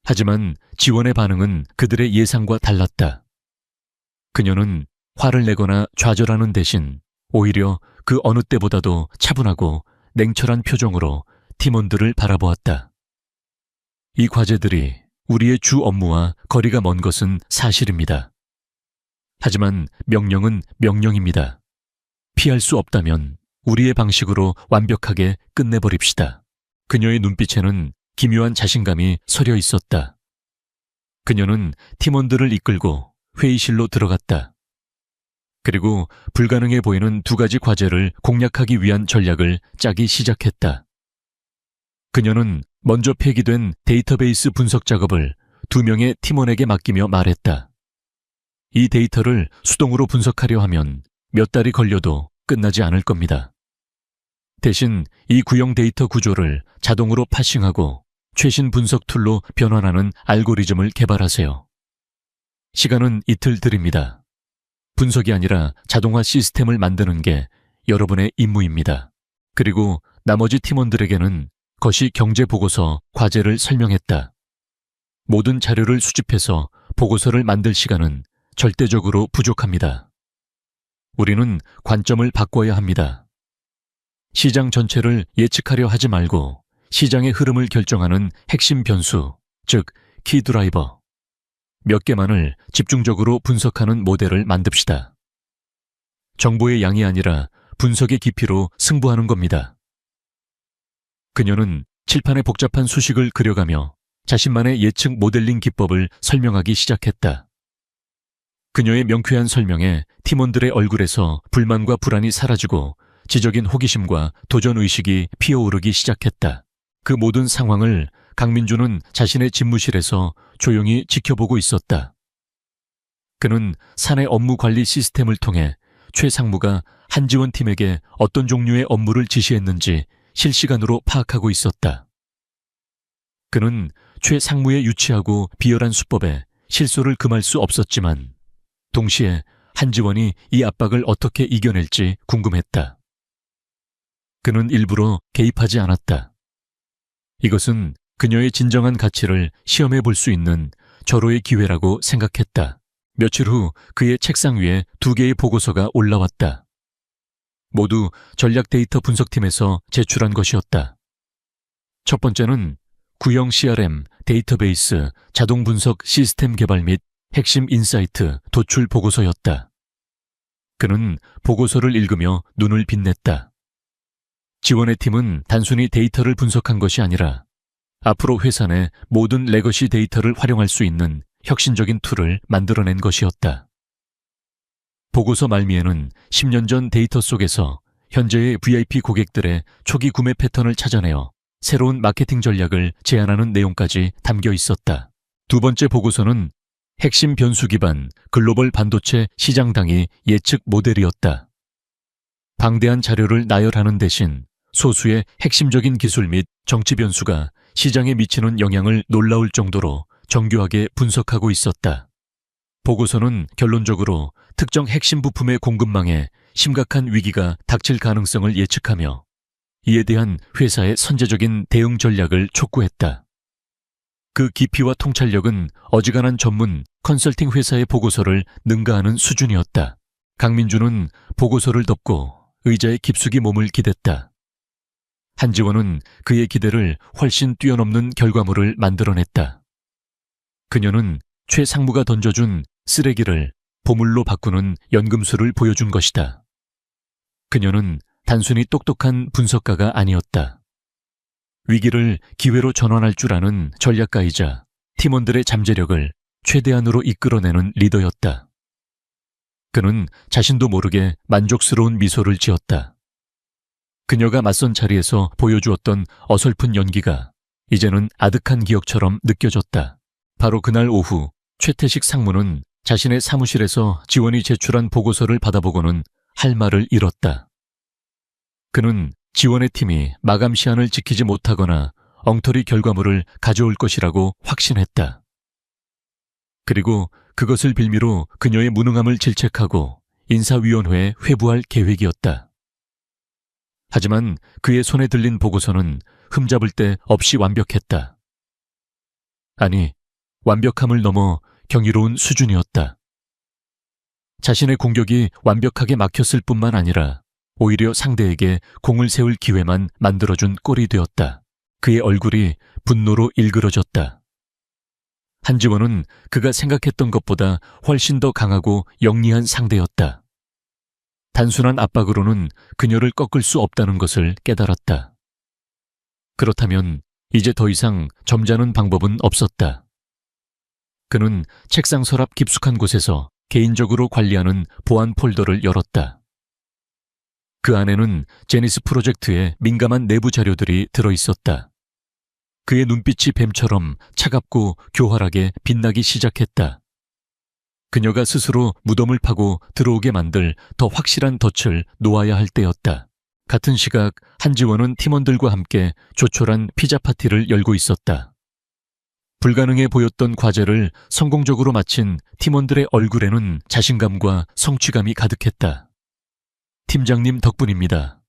하지만 지원의 반응은 그들의 예상과 달랐다. 그녀는 화를 내거나 좌절하는 대신 오히려 그 어느 때보다도 차분하고 냉철한 표정으로 팀원들을 바라보았다. 이 과제들이 우리의 주 업무와 거리가 먼 것은 사실입니다. 하지만 명령은 명령입니다. 피할 수 없다면 우리의 방식으로 완벽하게 끝내버립시다. 그녀의 눈빛에는 기묘한 자신감이 서려 있었다. 그녀는 팀원들을 이끌고 회의실로 들어갔다. 그리고 불가능해 보이는 2가지 과제를 공략하기 위한 전략을 짜기 시작했다. 그녀는 먼저 폐기된 데이터베이스 분석 작업을 2명의 팀원에게 맡기며 말했다. 이 데이터를 수동으로 분석하려 하면 몇 달이 걸려도 끝나지 않을 겁니다. 대신 이 구형 데이터 구조를 자동으로 파싱하고 최신 분석 툴로 변환하는 알고리즘을 개발하세요. 시간은 이틀 드립니다. 분석이 아니라 자동화 시스템을 만드는 게 여러분의 임무입니다. 그리고 나머지 팀원들에게는 거시 경제 보고서 과제를 설명했다. 모든 자료를 수집해서 보고서를 만들 시간은 절대적으로 부족합니다. 우리는 관점을 바꿔야 합니다. 시장 전체를 예측하려 하지 말고 시장의 흐름을 결정하는 핵심 변수, 즉 키 드라이버 몇 개만을 집중적으로 분석하는 모델을 만듭시다. 정보의 양이 아니라 분석의 깊이로 승부하는 겁니다. 그녀는 칠판에 복잡한 수식을 그려가며 자신만의 예측 모델링 기법을 설명하기 시작했다. 그녀의 명쾌한 설명에 팀원들의 얼굴에서 불만과 불안이 사라지고 지적인 호기심과 도전의식이 피어오르기 시작했다. 그 모든 상황을 강민주는 자신의 집무실에서 조용히 지켜보고 있었다. 그는 사내 업무 관리 시스템을 통해 최 상무가 한지원 팀에게 어떤 종류의 업무를 지시했는지 실시간으로 파악하고 있었다. 그는 최 상무의 유치하고 비열한 수법에 실소를 금할 수 없었지만 동시에 한지원이 이 압박을 어떻게 이겨낼지 궁금했다. 그는 일부러 개입하지 않았다. 이것은 그녀의 진정한 가치를 시험해 볼 수 있는 절호의 기회라고 생각했다. 며칠 후 그의 책상 위에 2개의 보고서가 올라왔다. 모두 전략 데이터 분석팀에서 제출한 것이었다. 첫 번째는 구형 CRM 데이터베이스 자동 분석 시스템 개발 및 핵심 인사이트 도출 보고서였다. 그는 보고서를 읽으며 눈을 빛냈다. 지원의 팀은 단순히 데이터를 분석한 것이 아니라 앞으로 회사 내 모든 레거시 데이터를 활용할 수 있는 혁신적인 툴을 만들어낸 것이었다. 보고서 말미에는 10년 전 데이터 속에서 현재의 VIP 고객들의 초기 구매 패턴을 찾아내어 새로운 마케팅 전략을 제안하는 내용까지 담겨 있었다. 2번째 보고서는 핵심 변수 기반 글로벌 반도체 시장 당위 예측 모델이었다. 방대한 자료를 나열하는 대신 소수의 핵심적인 기술 및 정치 변수가 시장에 미치는 영향을 놀라울 정도로 정교하게 분석하고 있었다. 보고서는 결론적으로 특정 핵심 부품의 공급망에 심각한 위기가 닥칠 가능성을 예측하며 이에 대한 회사의 선제적인 대응 전략을 촉구했다. 그 깊이와 통찰력은 어지간한 전문 컨설팅 회사의 보고서를 능가하는 수준이었다. 강민주는 보고서를 덮고 의자에 깊숙이 몸을 기댔다. 한지원은 그의 기대를 훨씬 뛰어넘는 결과물을 만들어냈다. 그녀는 최 상무가 던져준 쓰레기를 보물로 바꾸는 연금술을 보여준 것이다. 그녀는 단순히 똑똑한 분석가가 아니었다. 위기를 기회로 전환할 줄 아는 전략가이자 팀원들의 잠재력을 최대한으로 이끌어내는 리더였다. 그는 자신도 모르게 만족스러운 미소를 지었다. 그녀가 맞선 자리에서 보여주었던 어설픈 연기가 이제는 아득한 기억처럼 느껴졌다. 바로 그날 오후 최태식 상무는 자신의 사무실에서 지원이 제출한 보고서를 받아보고는 할 말을 잃었다. 그는 지원의 팀이 마감 시한을 지키지 못하거나 엉터리 결과물을 가져올 것이라고 확신했다. 그리고 그것을 빌미로 그녀의 무능함을 질책하고 인사위원회에 회부할 계획이었다. 하지만 그의 손에 들린 보고서는 흠잡을 데 없이 완벽했다. 아니, 완벽함을 넘어 경이로운 수준이었다. 자신의 공격이 완벽하게 막혔을 뿐만 아니라 오히려 상대에게 공을 세울 기회만 만들어준 꼴이 되었다. 그의 얼굴이 분노로 일그러졌다. 한지원은 그가 생각했던 것보다 훨씬 더 강하고 영리한 상대였다. 단순한 압박으로는 그녀를 꺾을 수 없다는 것을 깨달았다. 그렇다면 이제 더 이상 점잖은 방법은 없었다. 그는 책상 서랍 깊숙한 곳에서 개인적으로 관리하는 보안 폴더를 열었다. 그 안에는 제니스 프로젝트의 민감한 내부 자료들이 들어있었다. 그의 눈빛이 뱀처럼 차갑고 교활하게 빛나기 시작했다. 그녀가 스스로 무덤을 파고 들어오게 만들 더 확실한 덫을 놓아야 할 때였다. 같은 시각 한지원은 팀원들과 함께 조촐한 피자 파티를 열고 있었다. 불가능해 보였던 과제를 성공적으로 마친 팀원들의 얼굴에는 자신감과 성취감이 가득했다. 팀장님 덕분입니다.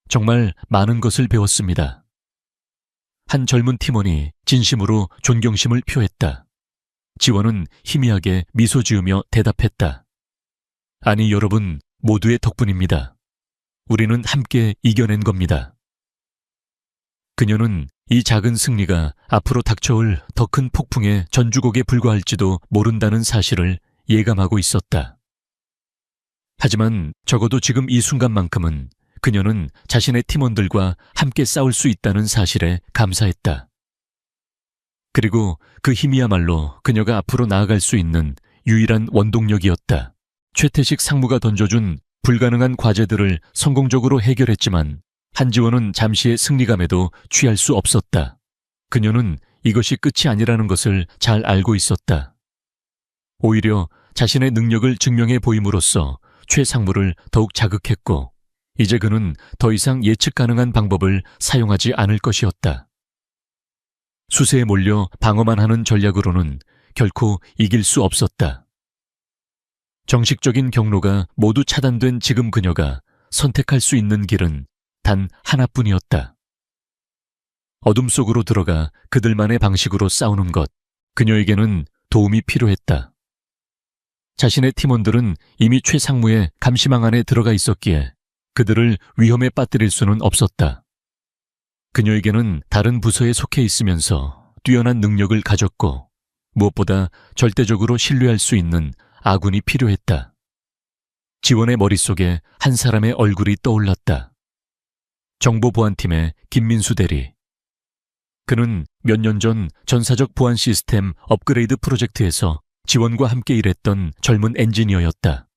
정말 많은 것을 배웠습니다. 한 젊은 팀원이 진심으로 존경심을 표했다. 지원은 희미하게 미소 지으며 대답했다. 아니 여러분 모두의 덕분입니다. 우리는 함께 이겨낸 겁니다. 그녀는 이 작은 승리가 앞으로 닥쳐올 더 큰 폭풍의 전주곡에 불과할지도 모른다는 사실을 예감하고 있었다. 하지만 적어도 지금 이 순간만큼은 그녀는 자신의 팀원들과 함께 싸울 수 있다는 사실에 감사했다. 그리고 그 힘이야말로 그녀가 앞으로 나아갈 수 있는 유일한 원동력이었다. 최태식 상무가 던져준 불가능한 과제들을 성공적으로 해결했지만 한지원은 잠시의 승리감에도 취할 수 없었다. 그녀는 이것이 끝이 아니라는 것을 잘 알고 있었다. 오히려 자신의 능력을 증명해 보임으로써 최 상무를 더욱 자극했고 이제 그는 더 이상 예측 가능한 방법을 사용하지 않을 것이었다. 수세에 몰려 방어만 하는 전략으로는 결코 이길 수 없었다. 정식적인 경로가 모두 차단된 지금 그녀가 선택할 수 있는 길은 단 하나뿐이었다. 어둠 속으로 들어가 그들만의 방식으로 싸우는 것, 그녀에게는 도움이 필요했다. 자신의 팀원들은 이미 최 상무의 감시망 안에 들어가 있었기에 그들을 위험에 빠뜨릴 수는 없었다. 그녀에게는 다른 부서에 속해 있으면서 뛰어난 능력을 가졌고 무엇보다 절대적으로 신뢰할 수 있는 아군이 필요했다. 지원의 머릿속에 한 사람의 얼굴이 떠올랐다. 정보보안팀의 김민수 대리. 그는 몇 년 전 전사적 보안 시스템 업그레이드 프로젝트에서 지원과 함께 일했던 젊은 엔지니어였다.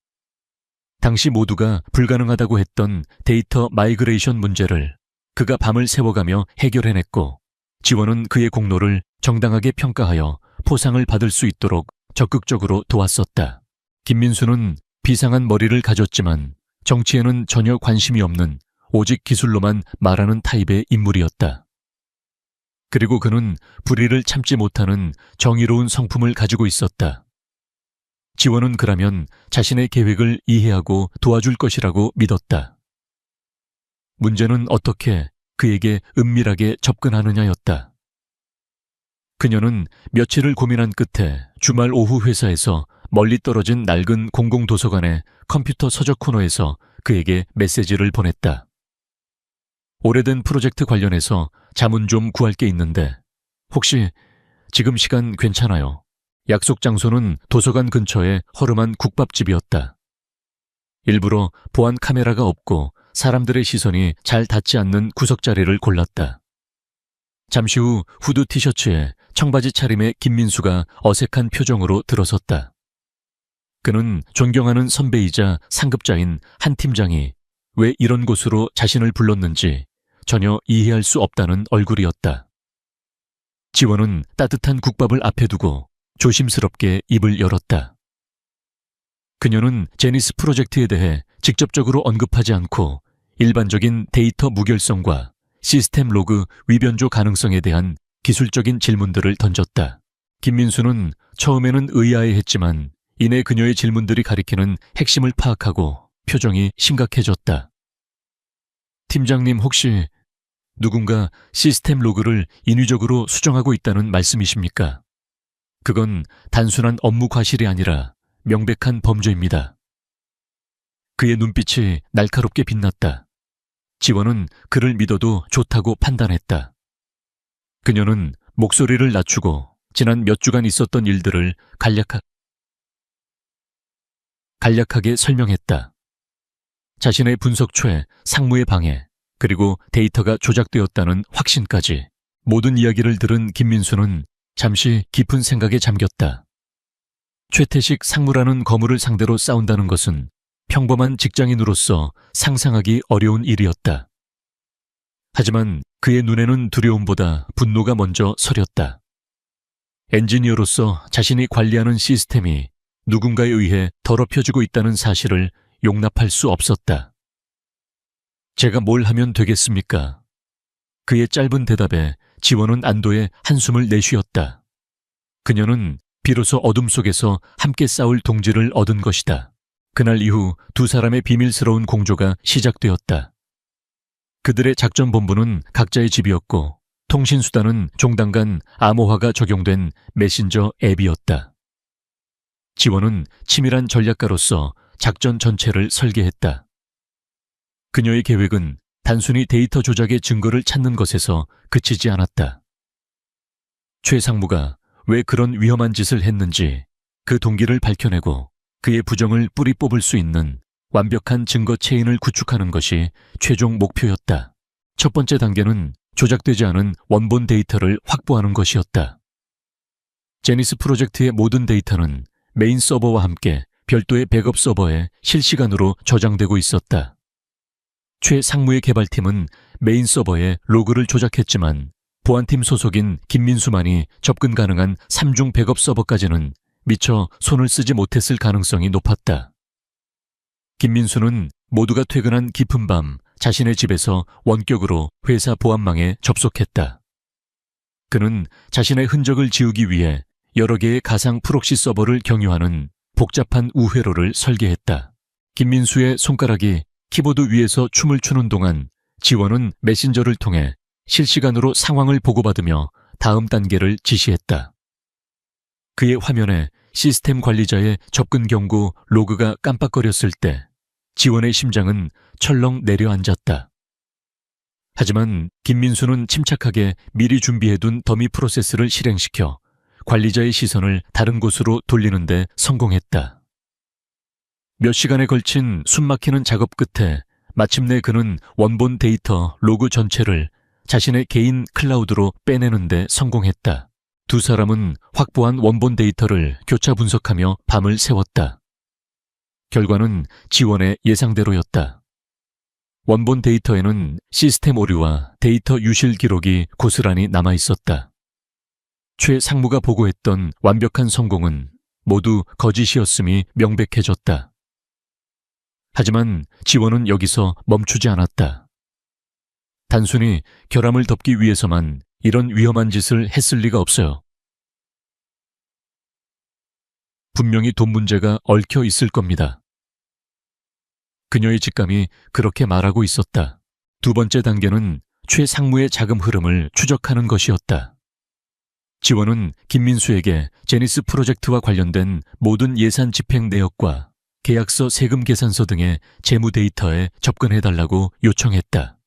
당시 모두가 불가능하다고 했던 데이터 마이그레이션 문제를 그가 밤을 새워가며 해결해냈고 지원은 그의 공로를 정당하게 평가하여 포상을 받을 수 있도록 적극적으로 도왔었다. 김민수는 비상한 머리를 가졌지만 정치에는 전혀 관심이 없는 오직 기술로만 말하는 타입의 인물이었다. 그리고 그는 불의를 참지 못하는 정의로운 성품을 가지고 있었다. 지원은 그라면 자신의 계획을 이해하고 도와줄 것이라고 믿었다. 문제는 어떻게 그에게 은밀하게 접근하느냐였다. 그녀는 며칠을 고민한 끝에 주말 오후 회사에서 멀리 떨어진 낡은 공공도서관의 컴퓨터 서적 코너에서 그에게 메시지를 보냈다. 오래된 프로젝트 관련해서 자문 좀 구할 게 있는데 혹시 지금 시간 괜찮아요? 약속 장소는 도서관 근처의 허름한 국밥집이었다. 일부러 보안 카메라가 없고 사람들의 시선이 잘 닿지 않는 구석자리를 골랐다. 잠시 후 후드 티셔츠에 청바지 차림의 김민수가 어색한 표정으로 들어섰다. 그는 존경하는 선배이자 상급자인 한 팀장이 왜 이런 곳으로 자신을 불렀는지 전혀 이해할 수 없다는 얼굴이었다. 지원은 따뜻한 국밥을 앞에 두고 조심스럽게 입을 열었다. 그녀는 제니스 프로젝트에 대해 직접적으로 언급하지 않고 일반적인 데이터 무결성과 시스템 로그 위변조 가능성에 대한 기술적인 질문들을 던졌다. 김민수는 처음에는 의아해했지만 이내 그녀의 질문들이 가리키는 핵심을 파악하고 표정이 심각해졌다. 팀장님 혹시 누군가 시스템 로그를 인위적으로 수정하고 있다는 말씀이십니까? 그건 단순한 업무 과실이 아니라 명백한 범죄입니다. 그의 눈빛이 날카롭게 빛났다. 지원은 그를 믿어도 좋다고 판단했다. 그녀는 목소리를 낮추고 지난 몇 주간 있었던 일들을 간략하게 설명했다. 자신의 분석초에 상무의 방해, 그리고 데이터가 조작되었다는 확신까지 모든 이야기를 들은 김민수는 잠시 깊은 생각에 잠겼다. 최태식 상무라는 거물을 상대로 싸운다는 것은 평범한 직장인으로서 상상하기 어려운 일이었다. 하지만 그의 눈에는 두려움보다 분노가 먼저 서렸다. 엔지니어로서 자신이 관리하는 시스템이 누군가에 의해 더럽혀지고 있다는 사실을 용납할 수 없었다. 제가 뭘 하면 되겠습니까? 그의 짧은 대답에 지원은 안도의 한숨을 내쉬었다. 그녀는 비로소 어둠 속에서 함께 싸울 동지를 얻은 것이다. 그날 이후 두 사람의 비밀스러운 공조가 시작되었다. 그들의 작전본부는 각자의 집이었고 통신수단은 종단간 암호화가 적용된 메신저 앱이었다. 지원은 치밀한 전략가로서 작전 전체를 설계했다. 그녀의 계획은 단순히 데이터 조작의 증거를 찾는 것에서 그치지 않았다. 최 상무가 왜 그런 위험한 짓을 했는지 그 동기를 밝혀내고 그의 부정을 뿌리 뽑을 수 있는 완벽한 증거 체인을 구축하는 것이 최종 목표였다. 첫 번째 단계는 조작되지 않은 원본 데이터를 확보하는 것이었다. 제니스 프로젝트의 모든 데이터는 메인 서버와 함께 별도의 백업 서버에 실시간으로 저장되고 있었다. 최 상무의 개발팀은 메인 서버에 로그를 조작했지만 보안팀 소속인 김민수만이 접근 가능한 3중 백업 서버까지는 미처 손을 쓰지 못했을 가능성이 높았다. 김민수는 모두가 퇴근한 깊은 밤 자신의 집에서 원격으로 회사 보안망에 접속했다. 그는 자신의 흔적을 지우기 위해 여러 개의 가상 프록시 서버를 경유하는 복잡한 우회로를 설계했다. 김민수의 손가락이 키보드 위에서 춤을 추는 동안 지원은 메신저를 통해 실시간으로 상황을 보고받으며 다음 단계를 지시했다. 그의 화면에 시스템 관리자의 접근 경고 로그가 깜빡거렸을 때 지원의 심장은 철렁 내려앉았다. 하지만 김민수는 침착하게 미리 준비해둔 더미 프로세스를 실행시켜 관리자의 시선을 다른 곳으로 돌리는 데 성공했다. 몇 시간에 걸친 숨막히는 작업 끝에 마침내 그는 원본 데이터 로그 전체를 자신의 개인 클라우드로 빼내는 데 성공했다. 두 사람은 확보한 원본 데이터를 교차 분석하며 밤을 새웠다. 결과는 지원의 예상대로였다. 원본 데이터에는 시스템 오류와 데이터 유실 기록이 고스란히 남아 있었다. 최 상무가 보고했던 완벽한 성공은 모두 거짓이었음이 명백해졌다. 하지만 지원은 여기서 멈추지 않았다. 단순히 결함을 덮기 위해서만 이런 위험한 짓을 했을 리가 없어요. 분명히 돈 문제가 얽혀 있을 겁니다. 그녀의 직감이 그렇게 말하고 있었다. 두 번째 단계는 최 상무의 자금 흐름을 추적하는 것이었다. 지원은 김민수에게 제니스 프로젝트와 관련된 모든 예산 집행 내역과 계약서 세금 계산서 등의 재무 데이터에 접근해달라고 요청했다.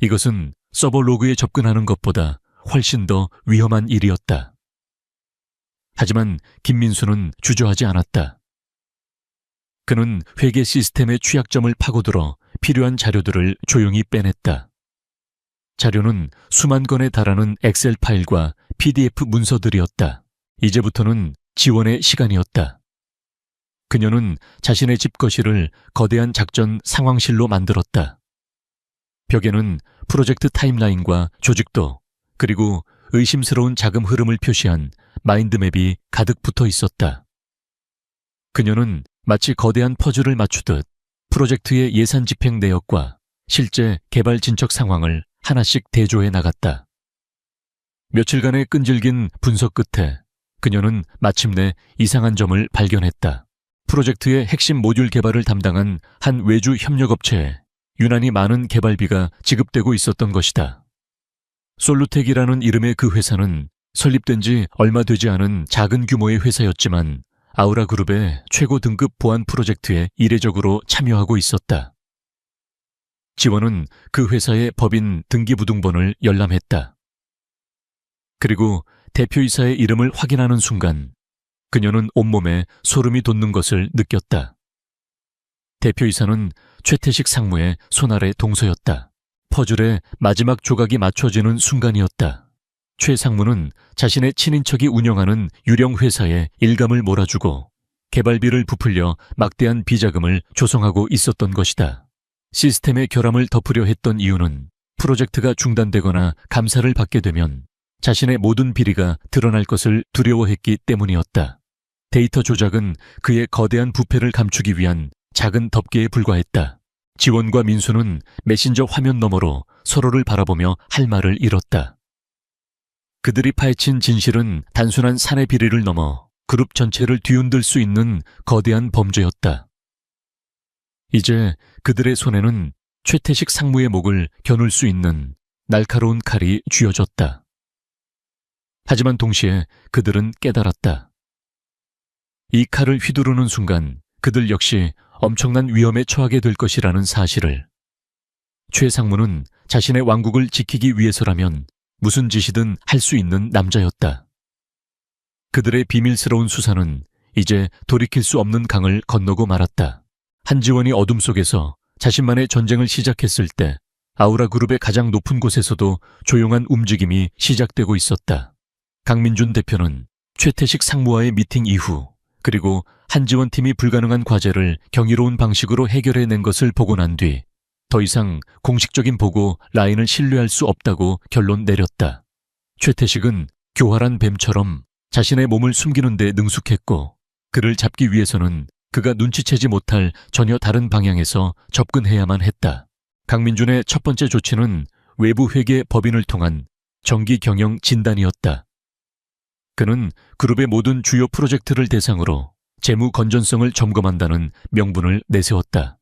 이것은 서버 로그에 접근하는 것보다 훨씬 더 위험한 일이었다. 하지만 김민수는 주저하지 않았다. 그는 회계 시스템의 취약점을 파고들어 필요한 자료들을 조용히 빼냈다. 자료는 수만 건에 달하는 엑셀 파일과 PDF 문서들이었다. 이제부터는 지원의 시간이었다. 그녀는 자신의 집 거실을 거대한 작전 상황실로 만들었다. 벽에는 프로젝트 타임라인과 조직도, 그리고 의심스러운 자금 흐름을 표시한 마인드맵이 가득 붙어 있었다. 그녀는 마치 거대한 퍼즐을 맞추듯 프로젝트의 예산 집행 내역과 실제 개발 진척 상황을 하나씩 대조해 나갔다. 며칠간의 끈질긴 분석 끝에 그녀는 마침내 이상한 점을 발견했다. 프로젝트의 핵심 모듈 개발을 담당한 한 외주 협력업체에 유난히 많은 개발비가 지급되고 있었던 것이다. 솔루텍이라는 이름의 그 회사는 설립된 지 얼마 되지 않은 작은 규모의 회사였지만 아우라그룹의 최고 등급 보안 프로젝트에 이례적으로 참여하고 있었다. 지원은 그 회사의 법인 등기부등본을 열람했다. 그리고 대표이사의 이름을 확인하는 순간 그녀는 온몸에 소름이 돋는 것을 느꼈다. 대표이사는 최태식 상무의 손아래 동서였다. 퍼즐의 마지막 조각이 맞춰지는 순간이었다. 최 상무는 자신의 친인척이 운영하는 유령 회사에 일감을 몰아주고 개발비를 부풀려 막대한 비자금을 조성하고 있었던 것이다. 시스템의 결함을 덮으려 했던 이유는 프로젝트가 중단되거나 감사를 받게 되면 자신의 모든 비리가 드러날 것을 두려워했기 때문이었다. 데이터 조작은 그의 거대한 부패를 감추기 위한 작은 덮개에 불과했다. 지원과 민수는 메신저 화면 너머로 서로를 바라보며 할 말을 잃었다. 그들이 파헤친 진실은 단순한 사내 비리를 넘어 그룹 전체를 뒤흔들 수 있는 거대한 범죄였다. 이제 그들의 손에는 최태식 상무의 목을 겨눌 수 있는 날카로운 칼이 쥐어졌다. 하지만 동시에 그들은 깨달았다. 이 칼을 휘두르는 순간 그들 역시 엄청난 위험에 처하게 될 것이라는 사실을. 최 상무는 자신의 왕국을 지키기 위해서라면 무슨 짓이든 할 수 있는 남자였다. 그들의 비밀스러운 수사는 이제 돌이킬 수 없는 강을 건너고 말았다. 한지원이 어둠 속에서 자신만의 전쟁을 시작했을 때 아우라그룹의 가장 높은 곳에서도 조용한 움직임이 시작되고 있었다. 강민준 대표는 최태식 상무와의 미팅 이후 그리고 한지원 팀이 불가능한 과제를 경이로운 방식으로 해결해낸 것을 보고 난 뒤 더 이상 공식적인 보고 라인을 신뢰할 수 없다고 결론 내렸다. 최태식은 교활한 뱀처럼 자신의 몸을 숨기는 데 능숙했고 그를 잡기 위해서는 그가 눈치채지 못할 전혀 다른 방향에서 접근해야만 했다. 강민준의 첫 번째 조치는 외부 회계 법인을 통한 정기 경영 진단이었다. 그는 그룹의 모든 주요 프로젝트를 대상으로 재무 건전성을 점검한다는 명분을 내세웠다.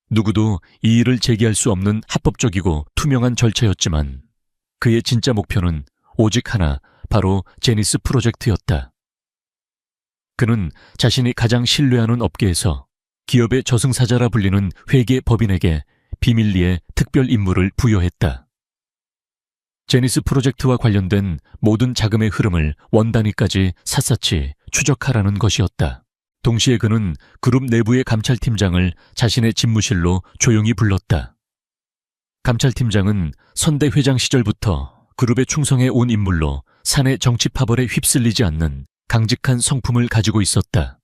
누구도 이의를 제기할 수 없는 합법적이고 투명한 절차였지만 그의 진짜 목표는 오직 하나, 바로 제니스 프로젝트였다. 그는 자신이 가장 신뢰하는 업계에서 기업의 저승사자라 불리는 회계 법인에게 비밀리에 특별 임무를 부여했다. 제니스 프로젝트와 관련된 모든 자금의 흐름을 원 단위까지 샅샅이 추적하라는 것이었다. 동시에 그는 그룹 내부의 감찰팀장을 자신의 집무실로 조용히 불렀다. 감찰팀장은 선대 회장 시절부터 그룹에 충성해 온 인물로 사내 정치 파벌에 휩쓸리지 않는 강직한 성품을 가지고 있었다.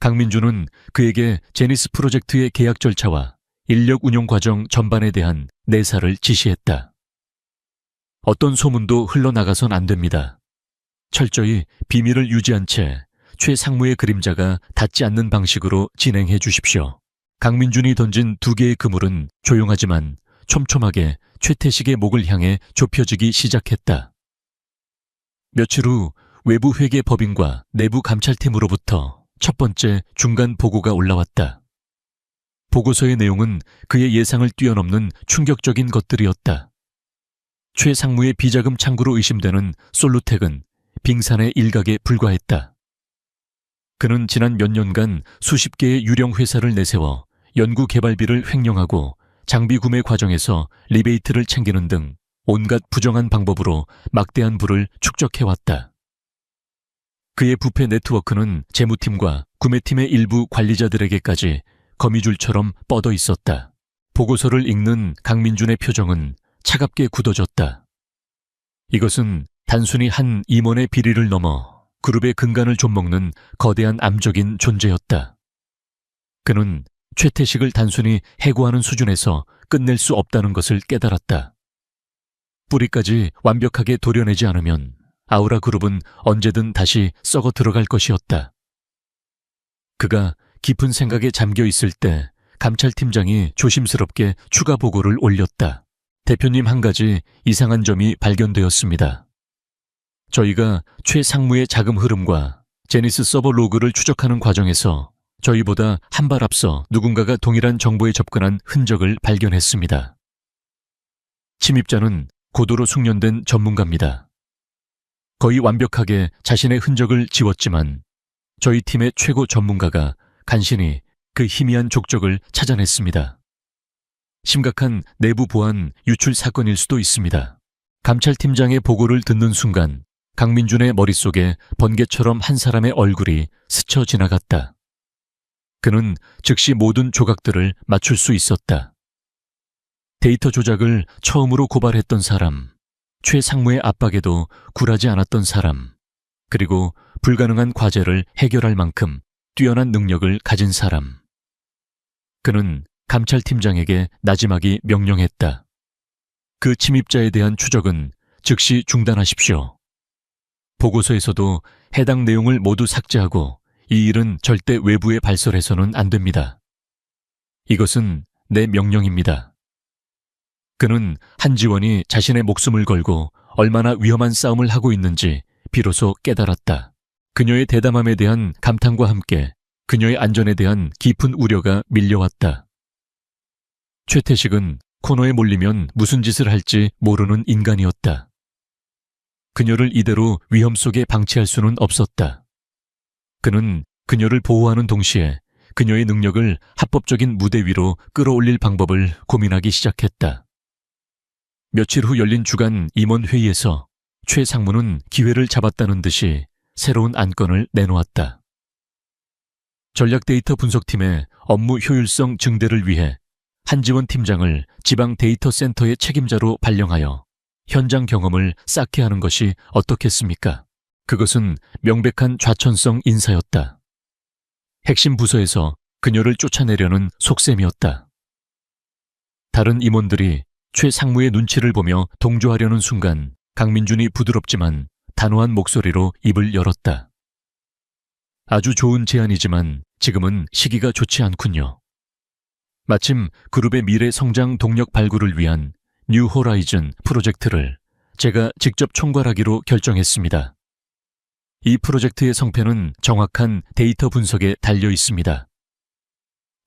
강민준은 그에게 제니스 프로젝트의 계약 절차와 인력 운용 과정 전반에 대한 내사를 지시했다. 어떤 소문도 흘러나가선 안 됩니다. 철저히 비밀을 유지한 채 최 상무의 그림자가 닿지 않는 방식으로 진행해 주십시오. 강민준이 던진 두 개의 그물은 조용하지만 촘촘하게 최태식의 목을 향해 좁혀지기 시작했다. 며칠 후 외부 회계 법인과 내부 감찰팀으로부터 첫 번째 중간 보고가 올라왔다. 보고서의 내용은 그의 예상을 뛰어넘는 충격적인 것들이었다. 최 상무의 비자금 창구로 의심되는 솔루텍은 빙산의 일각에 불과했다. 그는 지난 몇 년간 수십 개의 유령 회사를 내세워 연구 개발비를 횡령하고 장비 구매 과정에서 리베이트를 챙기는 등 온갖 부정한 방법으로 막대한 부를 축적해왔다. 그의 부패 네트워크는 재무팀과 구매팀의 일부 관리자들에게까지 거미줄처럼 뻗어 있었다. 보고서를 읽는 강민준의 표정은 차갑게 굳어졌다. 이것은 단순히 한 임원의 비리를 넘어 그룹의 근간을 좀먹는 거대한 암적인 존재였다. 그는 최태식을 단순히 해고하는 수준에서 끝낼 수 없다는 것을 깨달았다. 뿌리까지 완벽하게 도려내지 않으면 아우라 그룹은 언제든 다시 썩어 들어갈 것이었다. 그가 깊은 생각에 잠겨 있을 때 감찰팀장이 조심스럽게 추가 보고를 올렸다. 대표님, 한 가지 이상한 점이 발견되었습니다. 저희가 최 상무의 자금 흐름과 제니스 서버 로그를 추적하는 과정에서 저희보다 한 발 앞서 누군가가 동일한 정보에 접근한 흔적을 발견했습니다. 침입자는 고도로 숙련된 전문가입니다. 거의 완벽하게 자신의 흔적을 지웠지만 저희 팀의 최고 전문가가 간신히 그 희미한 족적을 찾아냈습니다. 심각한 내부 보안 유출 사건일 수도 있습니다. 감찰팀장의 보고를 듣는 순간 강민준의 머릿속에 번개처럼 한 사람의 얼굴이 스쳐 지나갔다. 그는 즉시 모든 조각들을 맞출 수 있었다. 데이터 조작을 처음으로 고발했던 사람, 최상무의 압박에도 굴하지 않았던 사람, 그리고 불가능한 과제를 해결할 만큼 뛰어난 능력을 가진 사람. 그는 감찰팀장에게 나지막이 명령했다. 그 침입자에 대한 추적은 즉시 중단하십시오. 보고서에서도 해당 내용을 모두 삭제하고 이 일은 절대 외부에 발설해서는 안 됩니다. 이것은 내 명령입니다. 그는 한지원이 자신의 목숨을 걸고 얼마나 위험한 싸움을 하고 있는지 비로소 깨달았다. 그녀의 대담함에 대한 감탄과 함께 그녀의 안전에 대한 깊은 우려가 밀려왔다. 최태식은 코너에 몰리면 무슨 짓을 할지 모르는 인간이었다. 그녀를 이대로 위험 속에 방치할 수는 없었다. 그는 그녀를 보호하는 동시에 그녀의 능력을 합법적인 무대 위로 끌어올릴 방법을 고민하기 시작했다. 며칠 후 열린 주간 임원회의에서 최 상무는 기회를 잡았다는 듯이 새로운 안건을 내놓았다. 전략 데이터 분석팀의 업무 효율성 증대를 위해 한지원 팀장을 지방 데이터 센터의 책임자로 발령하여 현장 경험을 쌓게 하는 것이 어떻겠습니까? 그것은 명백한 좌천성 인사였다. 핵심 부서에서 그녀를 쫓아내려는 속셈이었다. 다른 임원들이 최 상무의 눈치를 보며 동조하려는 순간 강민준이 부드럽지만 단호한 목소리로 입을 열었다. 아주 좋은 제안이지만 지금은 시기가 좋지 않군요. 마침 그룹의 미래 성장 동력 발굴을 위한 뉴 호라이즌 프로젝트를 제가 직접 총괄하기로 결정했습니다. 이 프로젝트의 성패는 정확한 데이터 분석에 달려 있습니다.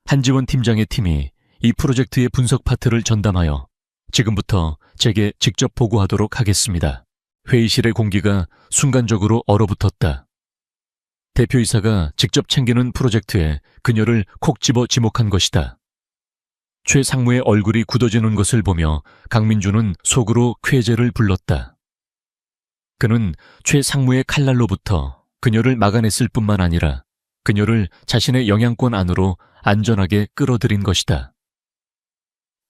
한지원 팀장의 팀이 이 프로젝트의 분석 파트를 전담하여 지금부터 제게 직접 보고하도록 하겠습니다. 회의실의 공기가 순간적으로 얼어붙었다. 대표이사가 직접 챙기는 프로젝트에 그녀를 콕 집어 지목한 것이다. 최 상무의 얼굴이 굳어지는 것을 보며 강민준은 속으로 쾌재를 불렀다. 그는 최 상무의 칼날로부터 그녀를 막아냈을 뿐만 아니라 그녀를 자신의 영향권 안으로 안전하게 끌어들인 것이다.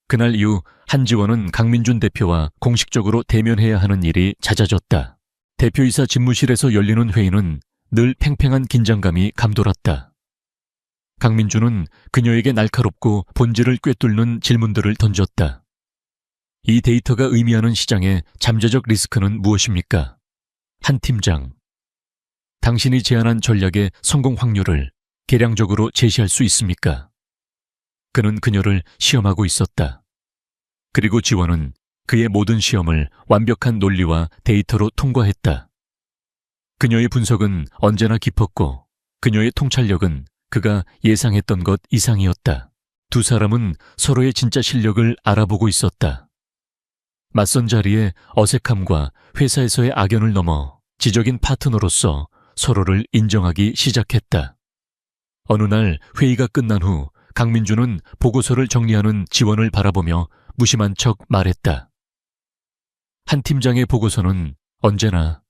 그날 이후 한지원은 강민준 대표와 공식적으로 대면해야 하는 일이 잦아졌다. 대표이사 집무실에서 열리는 회의는 늘 팽팽한 긴장감이 감돌았다. 강민준은 그녀에게 날카롭고 본질을 꿰뚫는 질문들을 던졌다. 이 데이터가 의미하는 시장의 잠재적 리스크는 무엇입니까? 한 팀장. 당신이 제안한 전략의 성공 확률을 계량적으로 제시할 수 있습니까? 그는 그녀를 시험하고 있었다. 그리고 지원은 그의 모든 시험을 완벽한 논리와 데이터로 통과했다. 그녀의 분석은 언제나 깊었고 그녀의 통찰력은 그가 예상했던 것 이상이었다. 두 사람은 서로의 진짜 실력을 알아보고 있었다. 맞선 자리에 어색함과 회사에서의 악연을 넘어 지적인 파트너로서 서로를 인정하기 시작했다. 어느 날 회의가 끝난 후 강민준은 보고서를 정리하는 지원을 바라보며 무심한 척 말했다. 한 팀장의 보고서는 언제나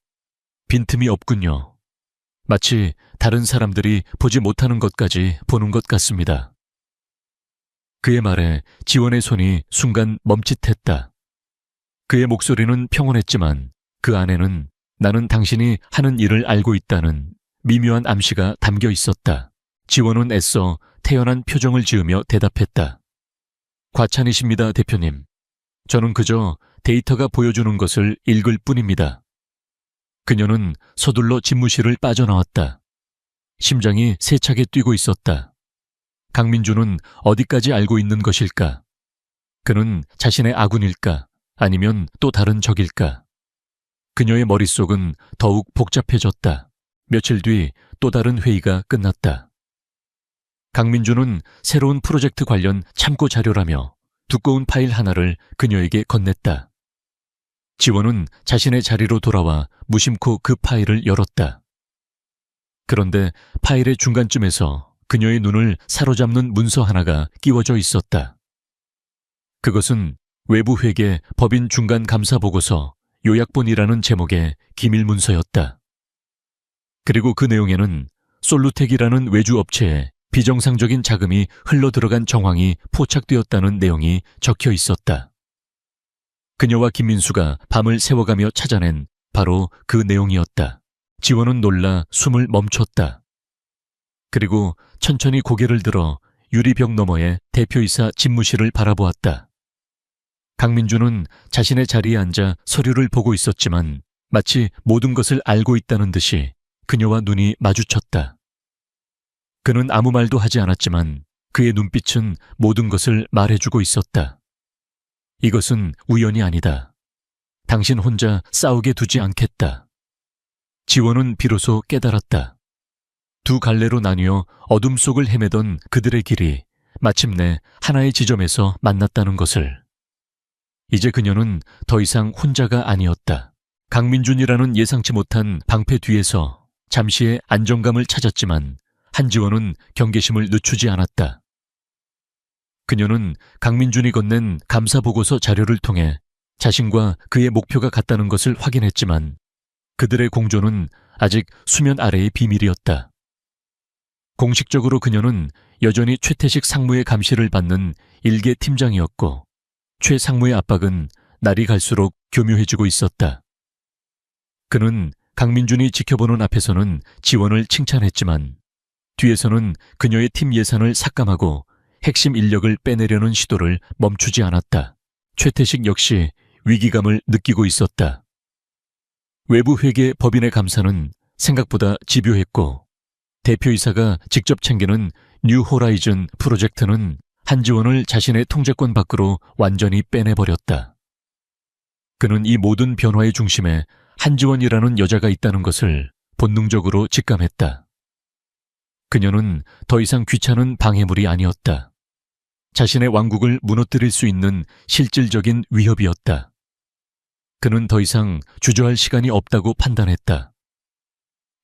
빈틈이 없군요. 마치 다른 사람들이 보지 못하는 것까지 보는 것 같습니다. 그의 말에 지원의 손이 순간 멈칫했다. 그의 목소리는 평온했지만 그 안에는 나는 당신이 하는 일을 알고 있다는 미묘한 암시가 담겨 있었다. 지원은 애써 태연한 표정을 지으며 대답했다. 과찬이십니다, 대표님. 저는 그저 데이터가 보여주는 것을 읽을 뿐입니다. 그녀는 서둘러 집무실을 빠져나왔다. 심장이 세차게 뛰고 있었다. 강민준은 어디까지 알고 있는 것일까? 그는 자신의 아군일까? 아니면 또 다른 적일까? 그녀의 머릿속은 더욱 복잡해졌다. 며칠 뒤 또 다른 회의가 끝났다. 강민준은 새로운 프로젝트 관련 참고 자료라며 두꺼운 파일 하나를 그녀에게 건넸다. 지원은 자신의 자리로 돌아와 무심코 그 파일을 열었다. 그런데 파일의 중간쯤에서 그녀의 눈을 사로잡는 문서 하나가 끼워져 있었다. 그것은 외부회계 법인 중간 감사 보고서 요약본이라는 제목의 기밀 문서였다. 그리고 그 내용에는 솔루텍이라는 외주 업체에 비정상적인 자금이 흘러들어간 정황이 포착되었다는 내용이 적혀 있었다. 그녀와 김민수가 밤을 새워가며 찾아낸 바로 그 내용이었다. 지원은 놀라 숨을 멈췄다. 그리고 천천히 고개를 들어 유리벽 너머의 대표이사 집무실을 바라보았다. 강민주는 자신의 자리에 앉아 서류를 보고 있었지만 마치 모든 것을 알고 있다는 듯이 그녀와 눈이 마주쳤다. 그는 아무 말도 하지 않았지만 그의 눈빛은 모든 것을 말해주고 있었다. 이것은 우연이 아니다. 당신 혼자 싸우게 두지 않겠다. 지원은 비로소 깨달았다. 두 갈래로 나뉘어 어둠 속을 헤매던 그들의 길이 마침내 하나의 지점에서 만났다는 것을. 이제 그녀는 더 이상 혼자가 아니었다. 강민준이라는 예상치 못한 방패 뒤에서 잠시의 안정감을 찾았지만 한지원은 경계심을 늦추지 않았다. 그녀는 강민준이 건넨 감사보고서 자료를 통해 자신과 그의 목표가 같다는 것을 확인했지만 그들의 공조는 아직 수면 아래의 비밀이었다. 공식적으로 그녀는 여전히 최태식 상무의 감시를 받는 일개 팀장이었고 최 상무의 압박은 날이 갈수록 교묘해지고 있었다. 그는 강민준이 지켜보는 앞에서는 지원을 칭찬했지만 뒤에서는 그녀의 팀 예산을 삭감하고 핵심 인력을 빼내려는 시도를 멈추지 않았다. 최태식 역시 위기감을 느끼고 있었다. 외부회계 법인의 감사는 생각보다 집요했고 대표이사가 직접 챙기는 뉴 호라이즌 프로젝트는 한지원을 자신의 통제권 밖으로 완전히 빼내버렸다. 그는 이 모든 변화의 중심에 한지원이라는 여자가 있다는 것을 본능적으로 직감했다. 그녀는 더 이상 귀찮은 방해물이 아니었다. 자신의 왕국을 무너뜨릴 수 있는 실질적인 위협이었다. 그는 더 이상 주저할 시간이 없다고 판단했다.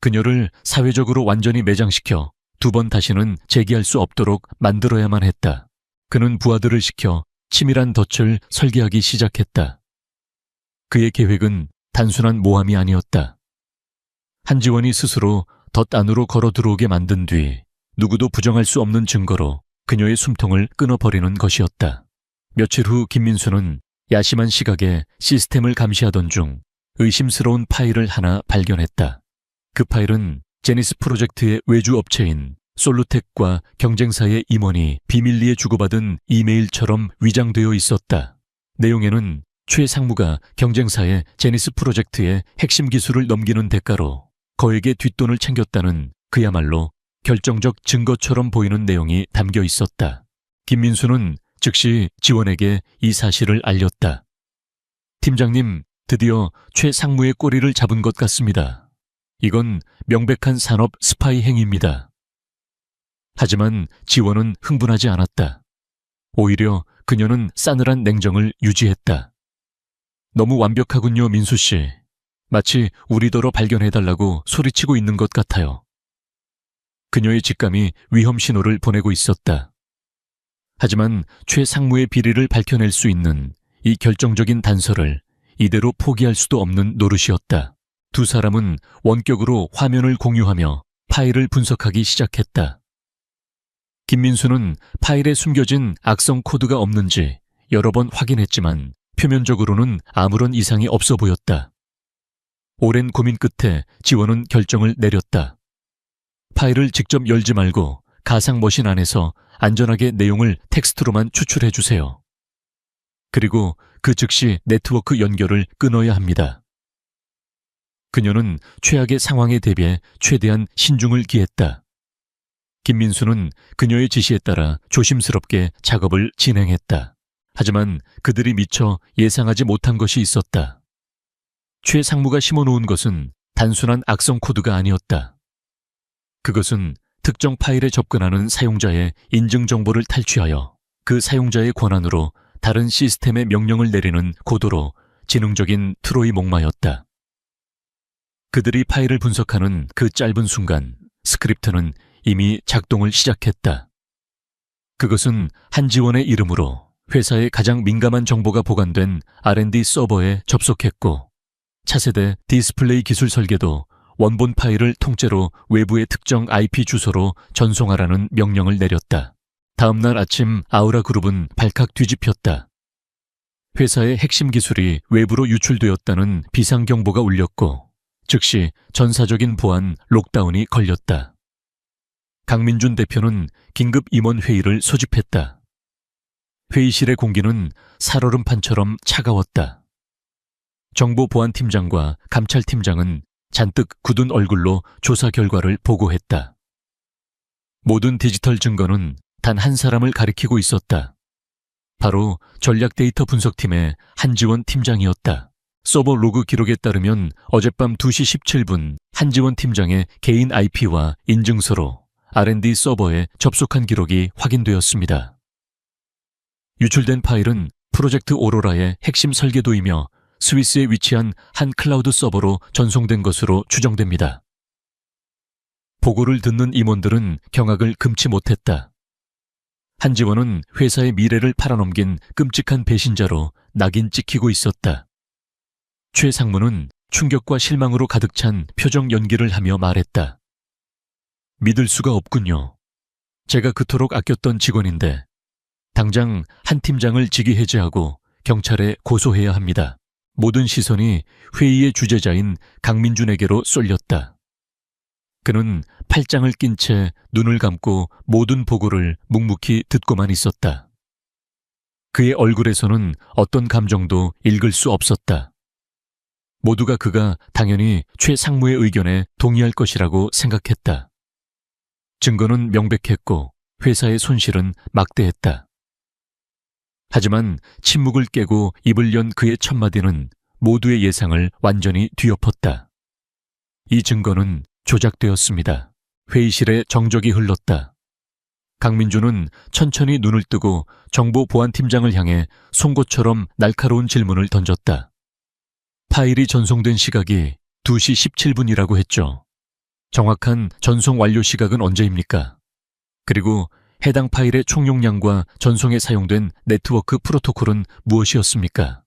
그녀를 사회적으로 완전히 매장시켜 두 번 다시는 재기할 수 없도록 만들어야만 했다. 그는 부하들을 시켜 치밀한 덫을 설계하기 시작했다. 그의 계획은 단순한 모함이 아니었다. 한지원이 스스로 덫 안으로 걸어 들어오게 만든 뒤 누구도 부정할 수 없는 증거로 그녀의 숨통을 끊어버리는 것이었다. 며칠 후 김민수는 야심한 시각에 시스템을 감시하던 중 의심스러운 파일을 하나 발견했다. 그 파일은 제니스 프로젝트의 외주 업체인 솔루텍과 경쟁사의 임원이 비밀리에 주고받은 이메일처럼 위장되어 있었다. 내용에는 최 상무가 경쟁사의 제니스 프로젝트의 핵심 기술을 넘기는 대가로 거액의 뒷돈을 챙겼다는 그야말로 결정적 증거처럼 보이는 내용이 담겨 있었다. 김민수는 즉시 지원에게 이 사실을 알렸다. 팀장님, 드디어 최 상무의 꼬리를 잡은 것 같습니다. 이건 명백한 산업 스파이 행위입니다. 하지만 지원은 흥분하지 않았다. 오히려 그녀는 싸늘한 냉정을 유지했다. 너무 완벽하군요, 민수 씨. 마치 우리더러 발견해달라고 소리치고 있는 것 같아요. 그녀의 직감이 위험 신호를 보내고 있었다. 하지만 최 상무의 비리를 밝혀낼 수 있는 이 결정적인 단서를 이대로 포기할 수도 없는 노릇이었다. 두 사람은 원격으로 화면을 공유하며 파일을 분석하기 시작했다. 김민수는 파일에 숨겨진 악성 코드가 없는지 여러 번 확인했지만 표면적으로는 아무런 이상이 없어 보였다. 오랜 고민 끝에 지원은 결정을 내렸다. 파일을 직접 열지 말고 가상 머신 안에서 안전하게 내용을 텍스트로만 추출해 주세요. 그리고 그 즉시 네트워크 연결을 끊어야 합니다. 그녀는 최악의 상황에 대비해 최대한 신중을 기했다. 김민수는 그녀의 지시에 따라 조심스럽게 작업을 진행했다. 하지만 그들이 미처 예상하지 못한 것이 있었다. 최 상무가 심어놓은 것은 단순한 악성 코드가 아니었다. 그것은 특정 파일에 접근하는 사용자의 인증 정보를 탈취하여 그 사용자의 권한으로 다른 시스템에 명령을 내리는 고도로 지능적인 트로이 목마였다. 그들이 파일을 분석하는 그 짧은 순간 스크립트는 이미 작동을 시작했다. 그것은 한지원의 이름으로 회사의 가장 민감한 정보가 보관된 R&D 서버에 접속했고, 차세대 디스플레이 기술 설계도 원본 파일을 통째로 외부의 특정 IP 주소로 전송하라는 명령을 내렸다. 다음 날 아침 아우라 그룹은 발칵 뒤집혔다. 회사의 핵심 기술이 외부로 유출되었다는 비상경보가 울렸고, 즉시 전사적인 보안 록다운이 걸렸다. 강민준 대표는 긴급 임원회의를 소집했다. 회의실의 공기는 살얼음판처럼 차가웠다. 정보보안팀장과 감찰팀장은 잔뜩 굳은 얼굴로 조사 결과를 보고했다. 모든 디지털 증거는 단 한 사람을 가리키고 있었다. 바로 전략 데이터 분석팀의 한지원 팀장이었다. 서버 로그 기록에 따르면 어젯밤 2시 17분 한지원 팀장의 개인 IP와 인증서로 R&D 서버에 접속한 기록이 확인되었습니다. 유출된 파일은 프로젝트 오로라의 핵심 설계도이며 스위스에 위치한 한 클라우드 서버로 전송된 것으로 추정됩니다. 보고를 듣는 임원들은 경악을 금치 못했다. 한지원은 회사의 미래를 팔아넘긴 끔찍한 배신자로 낙인 찍히고 있었다. 최 상무는 충격과 실망으로 가득 찬 표정 연기를 하며 말했다. 믿을 수가 없군요. 제가 그토록 아꼈던 직원인데 당장 한 팀장을 직위 해제하고 경찰에 고소해야 합니다. 모든 시선이 회의의 주재자인 강민준에게로 쏠렸다. 그는 팔짱을 낀 채 눈을 감고 모든 보고를 묵묵히 듣고만 있었다. 그의 얼굴에서는 어떤 감정도 읽을 수 없었다. 모두가 그가 당연히 최 상무의 의견에 동의할 것이라고 생각했다. 증거는 명백했고 회사의 손실은 막대했다. 하지만 침묵을 깨고 입을 연 그의 첫마디는 모두의 예상을 완전히 뒤엎었다. 이 증거는 조작되었습니다. 회의실에 정적이 흘렀다. 강민준은 천천히 눈을 뜨고 정보보안팀장을 향해 송곳처럼 날카로운 질문을 던졌다. 파일이 전송된 시각이 2시 17분이라고 했죠. 정확한 전송 완료 시각은 언제입니까? 그리고 해당 파일의 총용량과 전송에 사용된 네트워크 프로토콜은 무엇이었습니까?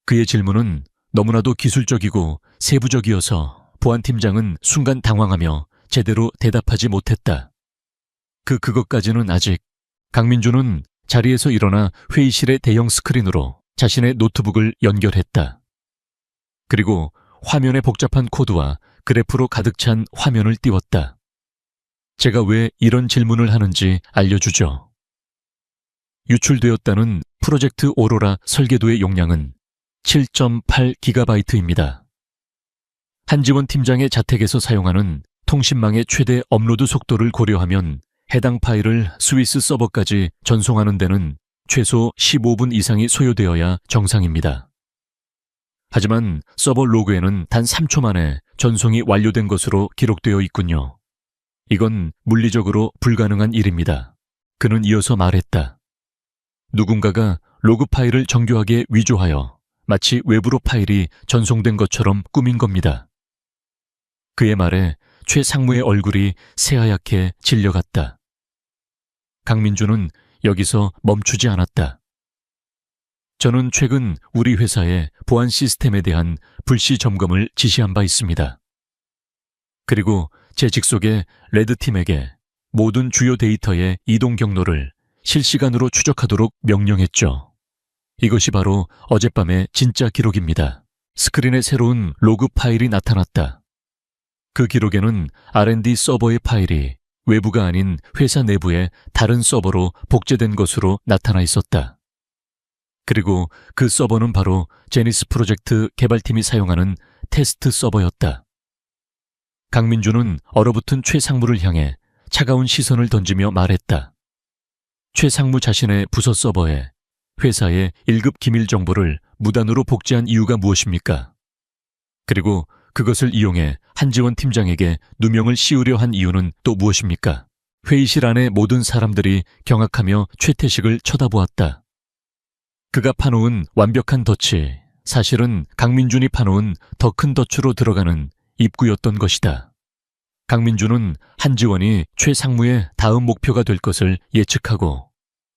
그의 질문은 너무나도 기술적이고 세부적이어서 보안팀장은 순간 당황하며 제대로 대답하지 못했다. 그것까지는 아직. 강민준은 자리에서 일어나 회의실의 대형 스크린으로 자신의 노트북을 연결했다. 그리고 화면의 복잡한 코드와 그래프로 가득 찬 화면을 띄웠다. 제가 왜 이런 질문을 하는지 알려주죠. 유출되었다는 프로젝트 오로라 설계도의 용량은 7.8GB입니다. 한지원 팀장의 자택에서 사용하는 통신망의 최대 업로드 속도를 고려하면 해당 파일을 스위스 서버까지 전송하는 데는 최소 15분 이상이 소요되어야 정상입니다. 하지만 서버 로그에는 단 3초 만에 전송이 완료된 것으로 기록되어 있군요. 이건 물리적으로 불가능한 일입니다. 그는 이어서 말했다. 누군가가 로그 파일을 정교하게 위조하여 마치 외부로 파일이 전송된 것처럼 꾸민 겁니다. 그의 말에 최 상무의 얼굴이 새하얗게 질려갔다. 강민준은 여기서 멈추지 않았다. 저는 최근 우리 회사의 보안 시스템에 대한 불시 점검을 지시한 바 있습니다. 그리고 제 직속의 레드팀에게 모든 주요 데이터의 이동 경로를 실시간으로 추적하도록 명령했죠. 이것이 바로 어젯밤의 진짜 기록입니다. 스크린에 새로운 로그 파일이 나타났다. 그 기록에는 R&D 서버의 파일이 외부가 아닌 회사 내부의 다른 서버로 복제된 것으로 나타나 있었다. 그리고 그 서버는 바로 제니스 프로젝트 개발팀이 사용하는 테스트 서버였다. 강민준은 얼어붙은 최 상무를 향해 차가운 시선을 던지며 말했다. 최 상무 자신의 부서 서버에 회사의 1급 기밀 정보를 무단으로 복제한 이유가 무엇입니까? 그리고 그것을 이용해 한지원 팀장에게 누명을 씌우려 한 이유는 또 무엇입니까? 회의실 안의 모든 사람들이 경악하며 최태식을 쳐다보았다. 그가 파놓은 완벽한 덫이 사실은 강민준이 파놓은 더 큰 덫으로 들어가는 입구였던 것이다. 강민준은 한지원이 최 상무의 다음 목표가 될 것을 예측하고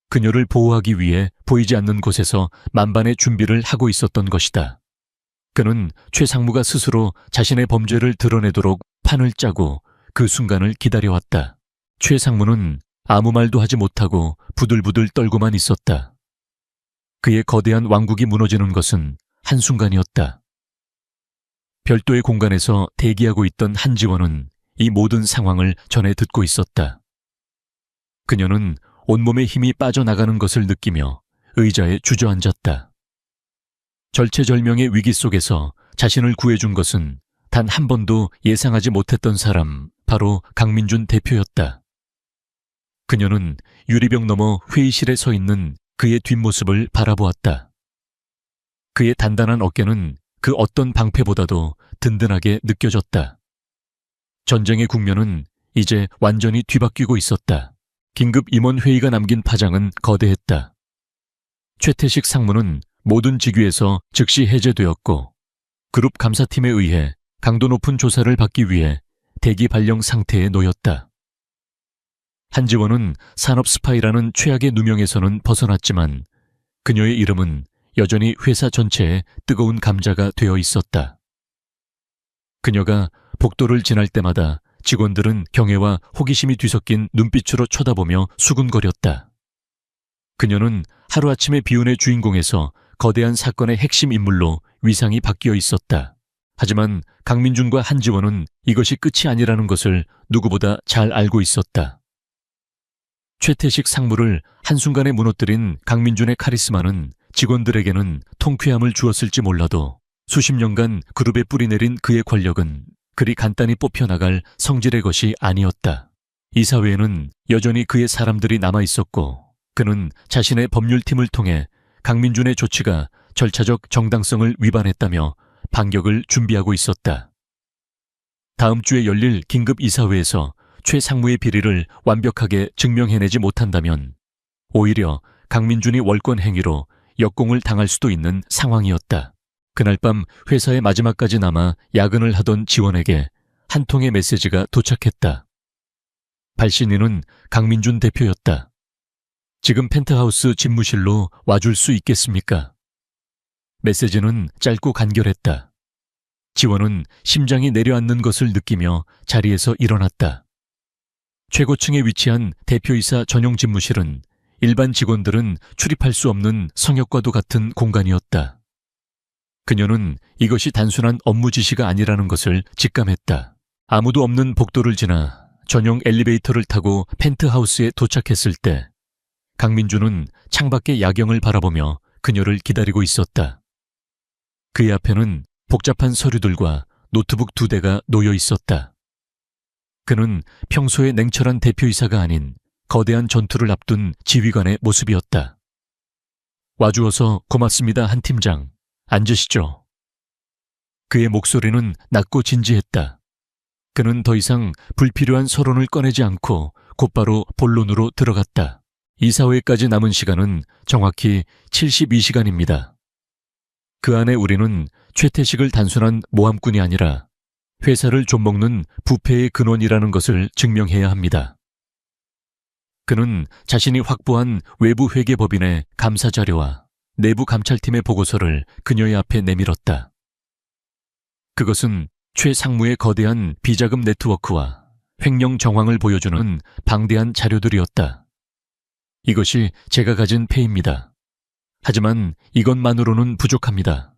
그녀를 보호하기 위해 보이지 않는 곳에서 만반의 준비를 하고 있었던 것이다. 그는 최 상무가 스스로 자신의 범죄를 드러내도록 판을 짜고 그 순간을 기다려왔다. 최 상무는 아무 말도 하지 못하고 부들부들 떨고만 있었다. 그의 거대한 왕국이 무너지는 것은 한순간이었다. 별도의 공간에서 대기하고 있던 한지원은 이 모든 상황을 전해 듣고 있었다. 그녀는 온몸의 힘이 빠져나가는 것을 느끼며 의자에 주저앉았다. 절체절명의 위기 속에서 자신을 구해준 것은 단 한 번도 예상하지 못했던 사람, 바로 강민준 대표였다. 그녀는 유리병 너머 회의실에 서 있는 그의 뒷모습을 바라보았다. 그의 단단한 어깨는 그 어떤 방패보다도 든든하게 느껴졌다. 전쟁의 국면은 이제 완전히 뒤바뀌고 있었다. 긴급 임원회의가 남긴 파장은 거대했다. 최태식 상무는 모든 직위에서 즉시 해제되었고 그룹 감사팀에 의해 강도 높은 조사를 받기 위해 대기 발령 상태에 놓였다. 한지원은 산업 스파이라는 최악의 누명에서는 벗어났지만 그녀의 이름은 여전히 회사 전체에 뜨거운 감자가 되어 있었다. 그녀가 복도를 지날 때마다 직원들은 경애와 호기심이 뒤섞인 눈빛으로 쳐다보며 수군거렸다. 그녀는 하루아침에 비운의 주인공에서 거대한 사건의 핵심 인물로 위상이 바뀌어 있었다. 하지만 강민준과 한지원은 이것이 끝이 아니라는 것을 누구보다 잘 알고 있었다. 최태식 상무를 한순간에 무너뜨린 강민준의 카리스마는 직원들에게는 통쾌함을 주었을지 몰라도 수십 년간 그룹에 뿌리내린 그의 권력은 그리 간단히 뽑혀나갈 성질의 것이 아니었다. 이 사회에는 여전히 그의 사람들이 남아있었고 그는 자신의 법률팀을 통해 강민준의 조치가 절차적 정당성을 위반했다며 반격을 준비하고 있었다. 다음 주에 열릴 긴급 이사회에서 최 상무의 비리를 완벽하게 증명해내지 못한다면 오히려 강민준이 월권 행위로 역공을 당할 수도 있는 상황이었다. 그날 밤 회사의 마지막까지 남아 야근을 하던 지원에게 한 통의 메시지가 도착했다. 발신인은 강민준 대표였다. 지금 펜트하우스 집무실로 와줄 수 있겠습니까? 메시지는 짧고 간결했다. 지원은 심장이 내려앉는 것을 느끼며 자리에서 일어났다. 최고층에 위치한 대표이사 전용 집무실은 일반 직원들은 출입할 수 없는 성역과도 같은 공간이었다. 그녀는 이것이 단순한 업무 지시가 아니라는 것을 직감했다. 아무도 없는 복도를 지나 전용 엘리베이터를 타고 펜트하우스에 도착했을 때 강민준은 창밖의 야경을 바라보며 그녀를 기다리고 있었다. 그의 앞에는 복잡한 서류들과 노트북 2대가 놓여 있었다. 그는 평소의 냉철한 대표이사가 아닌 거대한 전투를 앞둔 지휘관의 모습이었다. 와주어서 고맙습니다, 한 팀장. 앉으시죠. 그의 목소리는 낮고 진지했다. 그는 더 이상 불필요한 서론을 꺼내지 않고 곧바로 본론으로 들어갔다. 이사회까지 남은 시간은 정확히 72시간입니다. 그 안에 우리는 최태식을 단순한 모함꾼이 아니라 회사를 좀먹는 부패의 근원이라는 것을 증명해야 합니다. 그는 자신이 확보한 외부 회계법인의 감사 자료와 내부 감찰팀의 보고서를 그녀의 앞에 내밀었다. 그것은 최 상무의 거대한 비자금 네트워크와 횡령 정황을 보여주는 방대한 자료들이었다. 이것이 제가 가진 패입니다. 하지만 이것만으로는 부족합니다.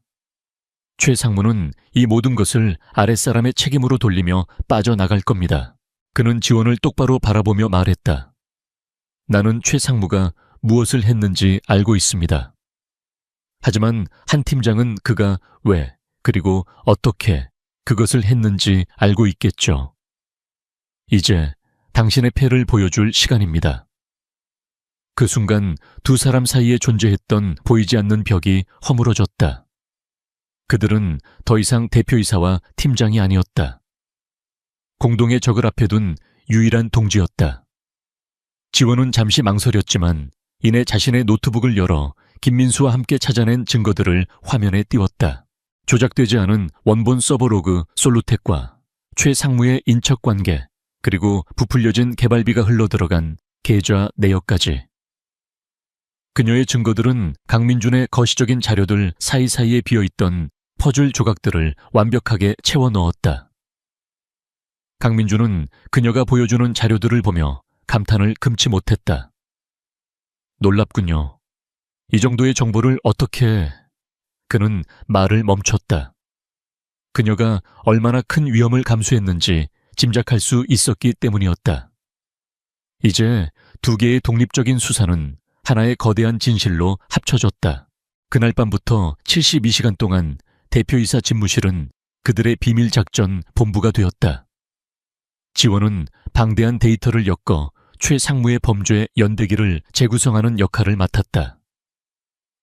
최 상무는 이 모든 것을 아랫사람의 책임으로 돌리며 빠져나갈 겁니다. 그는 지원을 똑바로 바라보며 말했다. 나는 최 상무가 무엇을 했는지 알고 있습니다. 하지만 한 팀장은 그가 왜, 그리고 어떻게 그것을 했는지 알고 있겠죠. 이제 당신의 패를 보여줄 시간입니다. 그 순간 두 사람 사이에 존재했던 보이지 않는 벽이 허물어졌다. 그들은 더 이상 대표이사와 팀장이 아니었다. 공동의 적을 앞에 둔 유일한 동지였다. 지원은 잠시 망설였지만 이내 자신의 노트북을 열어 김민수와 함께 찾아낸 증거들을 화면에 띄웠다. 조작되지 않은 원본 서버 로그 솔루텍과 최 상무의 인척관계, 그리고 부풀려진 개발비가 흘러들어간 계좌 내역까지. 그녀의 증거들은 강민준의 거시적인 자료들 사이사이에 비어있던 퍼즐 조각들을 완벽하게 채워 넣었다. 강민준은 그녀가 보여주는 자료들을 보며 감탄을 금치 못했다. 놀랍군요. 이 정도의 정보를 어떻게... 그는 말을 멈췄다. 그녀가 얼마나 큰 위험을 감수했는지 짐작할 수 있었기 때문이었다. 이제 두 개의 독립적인 수사는 하나의 거대한 진실로 합쳐졌다. 그날 밤부터 72시간 동안 대표이사 집무실은 그들의 비밀작전 본부가 되었다. 지원은 방대한 데이터를 엮어 최 상무의 범죄 연대기를 재구성하는 역할을 맡았다.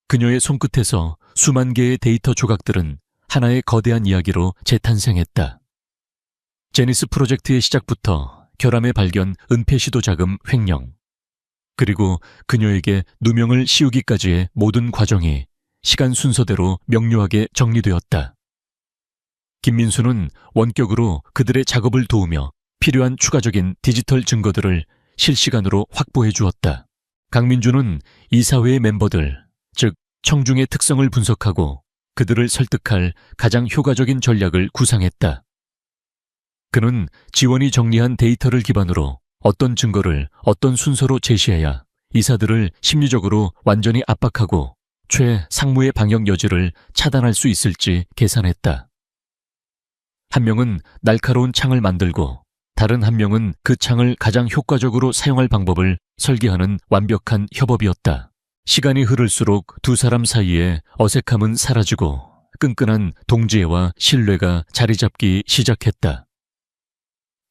그녀의 손끝에서 수만 개의 데이터 조각들은 하나의 거대한 이야기로 재탄생했다. 제니스 프로젝트의 시작부터 결함의 발견, 은폐 시도 자금 횡령, 그리고 그녀에게 누명을 씌우기까지의 모든 과정이 시간 순서대로 명료하게 정리되었다. 김민수는 원격으로 그들의 작업을 도우며 필요한 추가적인 디지털 증거들을 실시간으로 확보해 주었다. 강민준은 이사회의 멤버들, 즉 청중의 특성을 분석하고 그들을 설득할 가장 효과적인 전략을 구상했다. 그는 지원이 정리한 데이터를 기반으로 어떤 증거를 어떤 순서로 제시해야 이사들을 심리적으로 완전히 압박하고 최 상무의 방역 여지를 차단할 수 있을지 계산했다. 한 명은 날카로운 창을 만들고 다른 한 명은 그 창을 가장 효과적으로 사용할 방법을 설계하는 완벽한 협업이었다. 시간이 흐를수록 두 사람 사이에 어색함은 사라지고 끈끈한 동지애와 신뢰가 자리 잡기 시작했다.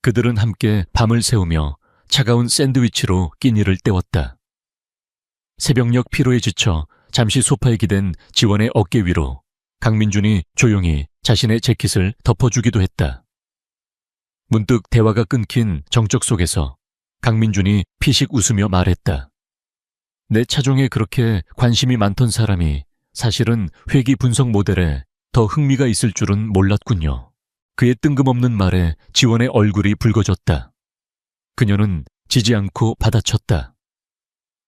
그들은 함께 밤을 새우며 차가운 샌드위치로 끼니를 때웠다. 새벽녘 피로에 지쳐 잠시 소파에 기댄 지원의 어깨 위로 강민준이 조용히 자신의 재킷을 덮어주기도 했다. 문득 대화가 끊긴 정적 속에서 강민준이 피식 웃으며 말했다. 내 차종에 그렇게 관심이 많던 사람이 사실은 회기 분석 모델에 더 흥미가 있을 줄은 몰랐군요. 그의 뜬금없는 말에 지원의 얼굴이 붉어졌다. 그녀는 지지 않고 받아쳤다.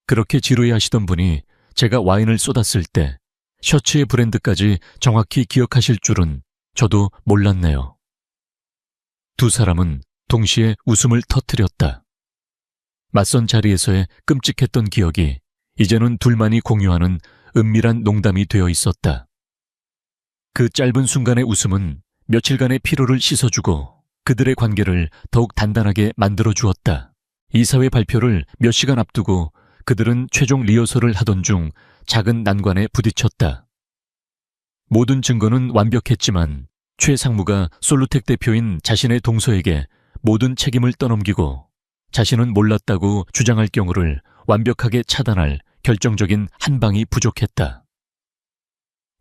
그렇게 지루해하시던 분이 제가 와인을 쏟았을 때 셔츠의 브랜드까지 정확히 기억하실 줄은 저도 몰랐네요. 두 사람은 동시에 웃음을 터뜨렸다. 맞선 자리에서의 끔찍했던 기억이 이제는 둘만이 공유하는 은밀한 농담이 되어 있었다. 그 짧은 순간의 웃음은 며칠간의 피로를 씻어주고 그들의 관계를 더욱 단단하게 만들어 주었다. 이사회 발표를 몇 시간 앞두고 그들은 최종 리허설을 하던 중 작은 난관에 부딪혔다. 모든 증거는 완벽했지만 최 상무가 솔루텍 대표인 자신의 동서에게 모든 책임을 떠넘기고 자신은 몰랐다고 주장할 경우를 완벽하게 차단할 결정적인 한 방이 부족했다.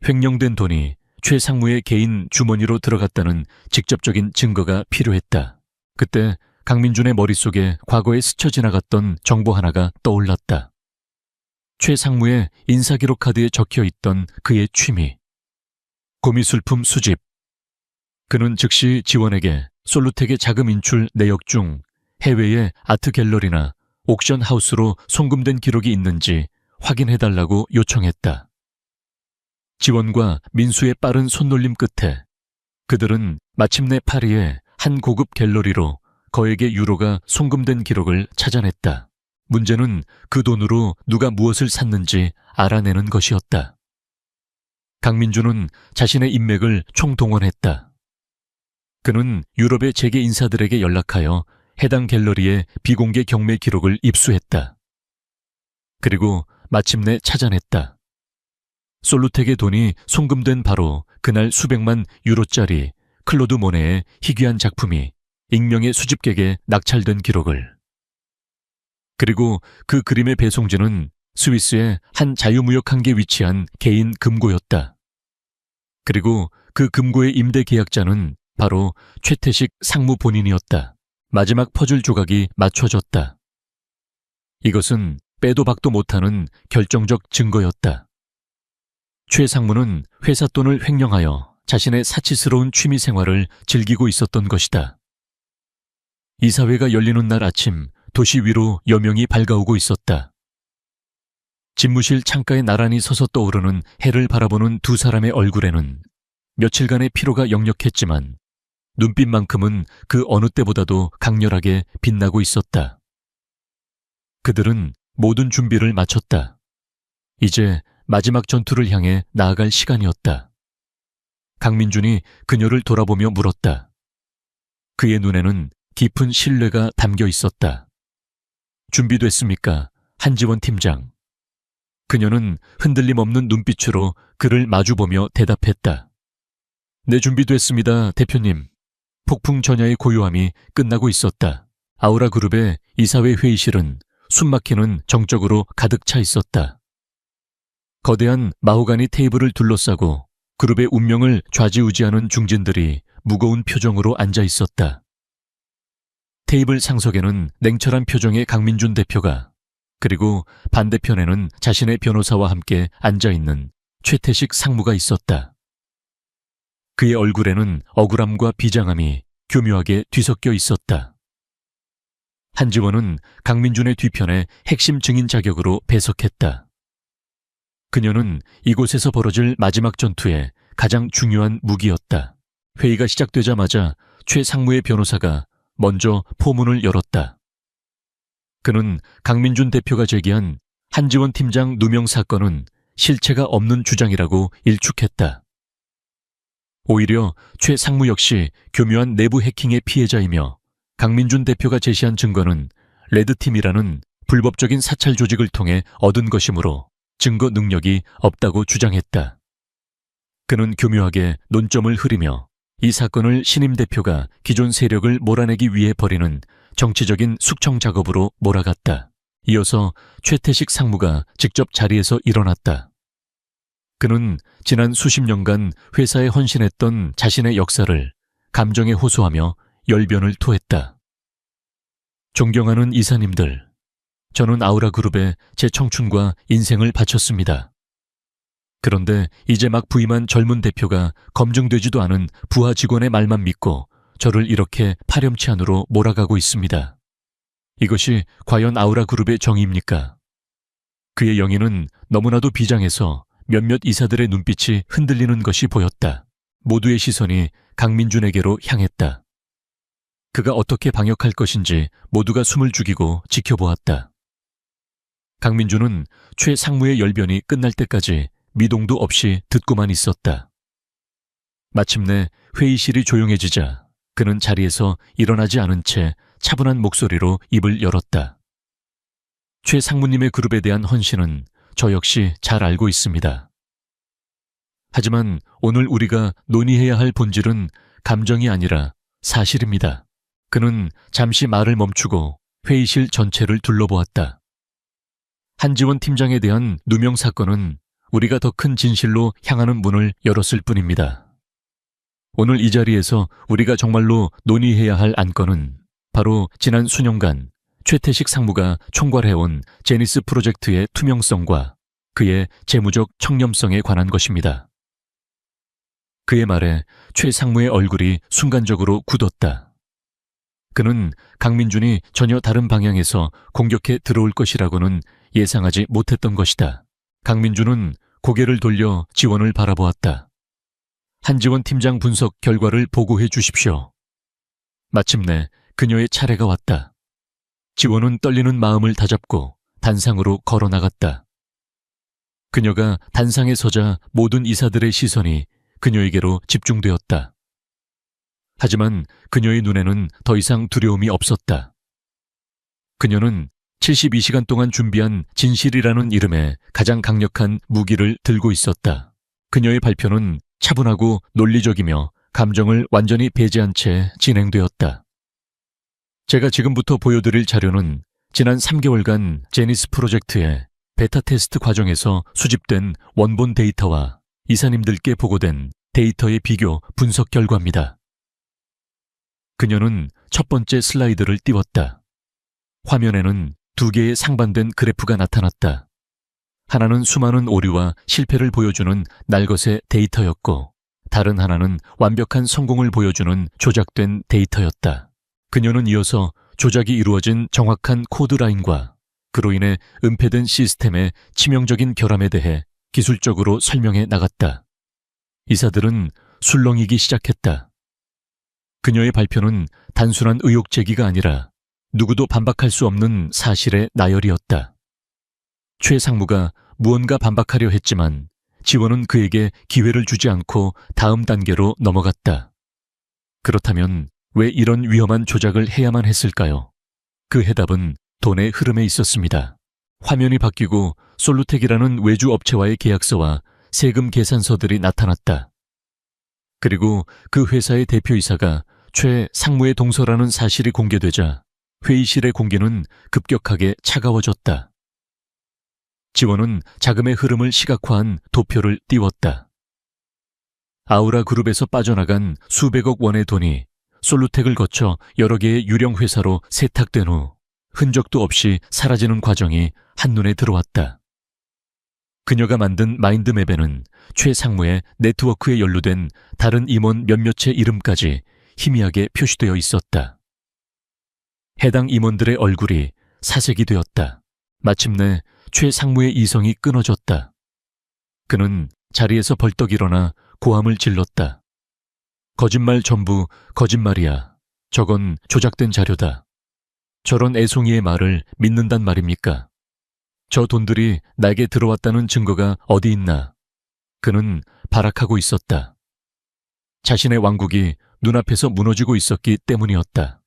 횡령된 돈이 최 상무의 개인 주머니로 들어갔다는 직접적인 증거가 필요했다. 그때 강민준의 머릿속에 과거에 스쳐 지나갔던 정보 하나가 떠올랐다. 최 상무의 인사기록 카드에 적혀있던 그의 취미. 고미술품 수집. 그는 즉시 지원에게 솔루텍의 자금 인출 내역 중 해외의 아트 갤러리나 옥션 하우스로 송금된 기록이 있는지 확인해달라고 요청했다. 지원과 민수의 빠른 손놀림 끝에 그들은 마침내 파리의 한 고급 갤러리로 거액의 유로가 송금된 기록을 찾아냈다. 문제는 그 돈으로 누가 무엇을 샀는지 알아내는 것이었다. 강민준은 자신의 인맥을 총동원했다. 그는 유럽의 재계 인사들에게 연락하여 해당 갤러리의 비공개 경매 기록을 입수했다. 그리고 마침내 찾아냈다. 솔루텍의 돈이 송금된 바로 그날 수백만 유로짜리 클로드 모네의 희귀한 작품이 익명의 수집객에 낙찰된 기록을. 그리고 그 그림의 배송지는 스위스의 한 자유무역항에 위치한 개인 금고였다. 그리고 그 금고의 임대 계약자는 바로 최태식 상무 본인이었다. 마지막 퍼즐 조각이 맞춰졌다. 이것은 빼도 박도 못하는 결정적 증거였다. 최 상무는 회사 돈을 횡령하여 자신의 사치스러운 취미 생활을 즐기고 있었던 것이다. 이사회가 열리는 날 아침 도시 위로 여명이 밝아오고 있었다. 집무실 창가에 나란히 서서 떠오르는 해를 바라보는 두 사람의 얼굴에는 며칠간의 피로가 역력했지만 눈빛만큼은 그 어느 때보다도 강렬하게 빛나고 있었다. 그들은 모든 준비를 마쳤다. 이제 마지막 전투를 향해 나아갈 시간이었다. 강민준이 그녀를 돌아보며 물었다. 그의 눈에는 깊은 신뢰가 담겨 있었다. 준비됐습니까, 한지원 팀장? 그녀는 흔들림 없는 눈빛으로 그를 마주보며 대답했다. 네, 준비됐습니다, 대표님. 폭풍 전야의 고요함이 끝나고 있었다. 아우라그룹의 이사회 회의실은 숨막히는 정적으로 가득 차 있었다. 거대한 마호가니 테이블을 둘러싸고 그룹의 운명을 좌지우지하는 중진들이 무거운 표정으로 앉아 있었다. 테이블 상석에는 냉철한 표정의 강민준 대표가, 그리고 반대편에는 자신의 변호사와 함께 앉아있는 최태식 상무가 있었다. 그의 얼굴에는 억울함과 비장함이 교묘하게 뒤섞여 있었다. 한지원은 강민준의 뒤편에 핵심 증인 자격으로 배석했다. 그녀는 이곳에서 벌어질 마지막 전투의 가장 중요한 무기였다. 회의가 시작되자마자 최 상무의 변호사가 먼저 포문을 열었다. 그는 강민준 대표가 제기한 한지원 팀장 누명 사건은 실체가 없는 주장이라고 일축했다. 오히려 최 상무 역시 교묘한 내부 해킹의 피해자이며 강민준 대표가 제시한 증거는 레드팀이라는 불법적인 사찰 조직을 통해 얻은 것이므로 증거 능력이 없다고 주장했다. 그는 교묘하게 논점을 흐리며 이 사건을 신임 대표가 기존 세력을 몰아내기 위해 벌이는 정치적인 숙청 작업으로 몰아갔다. 이어서 최태식 상무가 직접 자리에서 일어났다. 그는 지난 수십 년간 회사에 헌신했던 자신의 역사를 감정에 호소하며 열변을 토했다. 존경하는 이사님들, 저는 아우라그룹에 제 청춘과 인생을 바쳤습니다. 그런데 이제 막 부임한 젊은 대표가 검증되지도 않은 부하 직원의 말만 믿고 저를 이렇게 파렴치 안으로 몰아가고 있습니다. 이것이 과연 아우라그룹의 정의입니까? 그의 영의는 너무나도 비장해서 몇몇 이사들의 눈빛이 흔들리는 것이 보였다. 모두의 시선이 강민준에게로 향했다. 그가 어떻게 방역할 것인지 모두가 숨을 죽이고 지켜보았다. 강민준은 최 상무의 열변이 끝날 때까지 미동도 없이 듣고만 있었다. 마침내 회의실이 조용해지자 그는 자리에서 일어나지 않은 채 차분한 목소리로 입을 열었다. 최 상무님의 그룹에 대한 헌신은 저 역시 잘 알고 있습니다. 하지만 오늘 우리가 논의해야 할 본질은 감정이 아니라 사실입니다. 그는 잠시 말을 멈추고 회의실 전체를 둘러보았다. 한지원 팀장에 대한 누명 사건은 우리가 더 큰 진실로 향하는 문을 열었을 뿐입니다. 오늘 이 자리에서 우리가 정말로 논의해야 할 안건은 바로 지난 수년간 최태식 상무가 총괄해온 제니스 프로젝트의 투명성과 그의 재무적 청렴성에 관한 것입니다. 그의 말에 최 상무의 얼굴이 순간적으로 굳었다. 그는 강민준이 전혀 다른 방향에서 공격해 들어올 것이라고는 예상하지 못했던 것이다. 강민준은 고개를 돌려 지원을 바라보았다. 한지원 팀장 분석 결과를 보고해 주십시오. 마침내 그녀의 차례가 왔다. 지원은 떨리는 마음을 다잡고 단상으로 걸어 나갔다. 그녀가 단상에 서자 모든 이사들의 시선이 그녀에게로 집중되었다. 하지만 그녀의 눈에는 더 이상 두려움이 없었다. 그녀는 72시간 동안 준비한 진실이라는 이름의 가장 강력한 무기를 들고 있었다. 그녀의 발표는 차분하고 논리적이며 감정을 완전히 배제한 채 진행되었다. 제가 지금부터 보여드릴 자료는 지난 3개월간 제니스 프로젝트의 베타 테스트 과정에서 수집된 원본 데이터와 이사님들께 보고된 데이터의 비교 분석 결과입니다. 그녀는 첫 번째 슬라이드를 띄웠다. 화면에는 두 개의 상반된 그래프가 나타났다. 하나는 수많은 오류와 실패를 보여주는 날것의 데이터였고, 다른 하나는 완벽한 성공을 보여주는 조작된 데이터였다. 그녀는 이어서 조작이 이루어진 정확한 코드라인과 그로 인해 은폐된 시스템의 치명적인 결함에 대해 기술적으로 설명해 나갔다. 이사들은 술렁이기 시작했다. 그녀의 발표는 단순한 의혹 제기가 아니라 누구도 반박할 수 없는 사실의 나열이었다. 최 상무가 무언가 반박하려 했지만 지원은 그에게 기회를 주지 않고 다음 단계로 넘어갔다. 그렇다면 왜 이런 위험한 조작을 해야만 했을까요? 그 해답은 돈의 흐름에 있었습니다. 화면이 바뀌고 솔루텍이라는 외주 업체와의 계약서와 세금 계산서들이 나타났다. 그리고 그 회사의 대표이사가 최 상무의 동서라는 사실이 공개되자 회의실의 공기는 급격하게 차가워졌다. 지원은 자금의 흐름을 시각화한 도표를 띄웠다. 아우라 그룹에서 빠져나간 수백억 원의 돈이 솔루텍을 거쳐 여러 개의 유령 회사로 세탁된 후 흔적도 없이 사라지는 과정이 한눈에 들어왔다. 그녀가 만든 마인드맵에는 최 상무의 네트워크에 연루된 다른 임원 몇몇의 이름까지 희미하게 표시되어 있었다. 해당 임원들의 얼굴이 사색이 되었다. 마침내 최 상무의 이성이 끊어졌다. 그는 자리에서 벌떡 일어나 고함을 질렀다. 거짓말 전부 거짓말이야. 저건 조작된 자료다. 저런 애송이의 말을 믿는단 말입니까? 저 돈들이 나에게 들어왔다는 증거가 어디 있나? 그는 발악하고 있었다. 자신의 왕국이 눈앞에서 무너지고 있었기 때문이었다.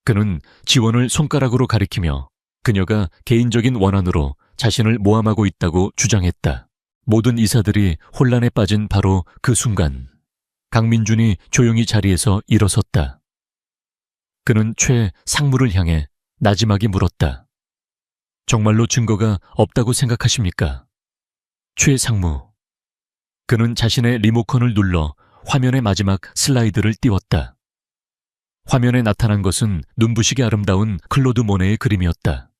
그는 지원을 손가락으로 가리키며 그녀가 개인적인 원한으로 자신을 모함하고 있다고 주장했다. 모든 이사들이 혼란에 빠진 바로 그 순간 강민준이 조용히 자리에서 일어섰다. 그는 최 상무를 향해 나지막이 물었다. 정말로 증거가 없다고 생각하십니까? 최 상무. 그는 자신의 리모컨을 눌러 화면의 마지막 슬라이드를 띄웠다. 화면에 나타난 것은 눈부시게 아름다운 클로드 모네의 그림이었다.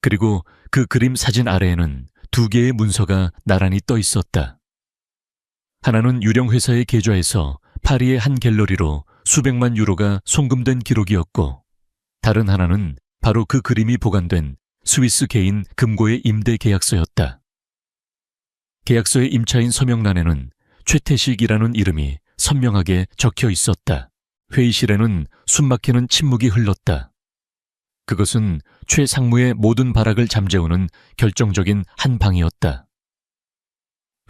그리고 그 그림 사진 아래에는 두 개의 문서가 나란히 떠 있었다. 하나는 유령 회사의 계좌에서 파리의 한 갤러리로 수백만 유로가 송금된 기록이었고, 다른 하나는 바로 그 그림이 보관된 스위스 개인 금고의 임대 계약서였다. 계약서의 임차인 서명란에는 최태식이라는 이름이 선명하게 적혀 있었다. 회의실에는 숨막히는 침묵이 흘렀다. 그것은 최 상무의 모든 발악을 잠재우는 결정적인 한 방이었다.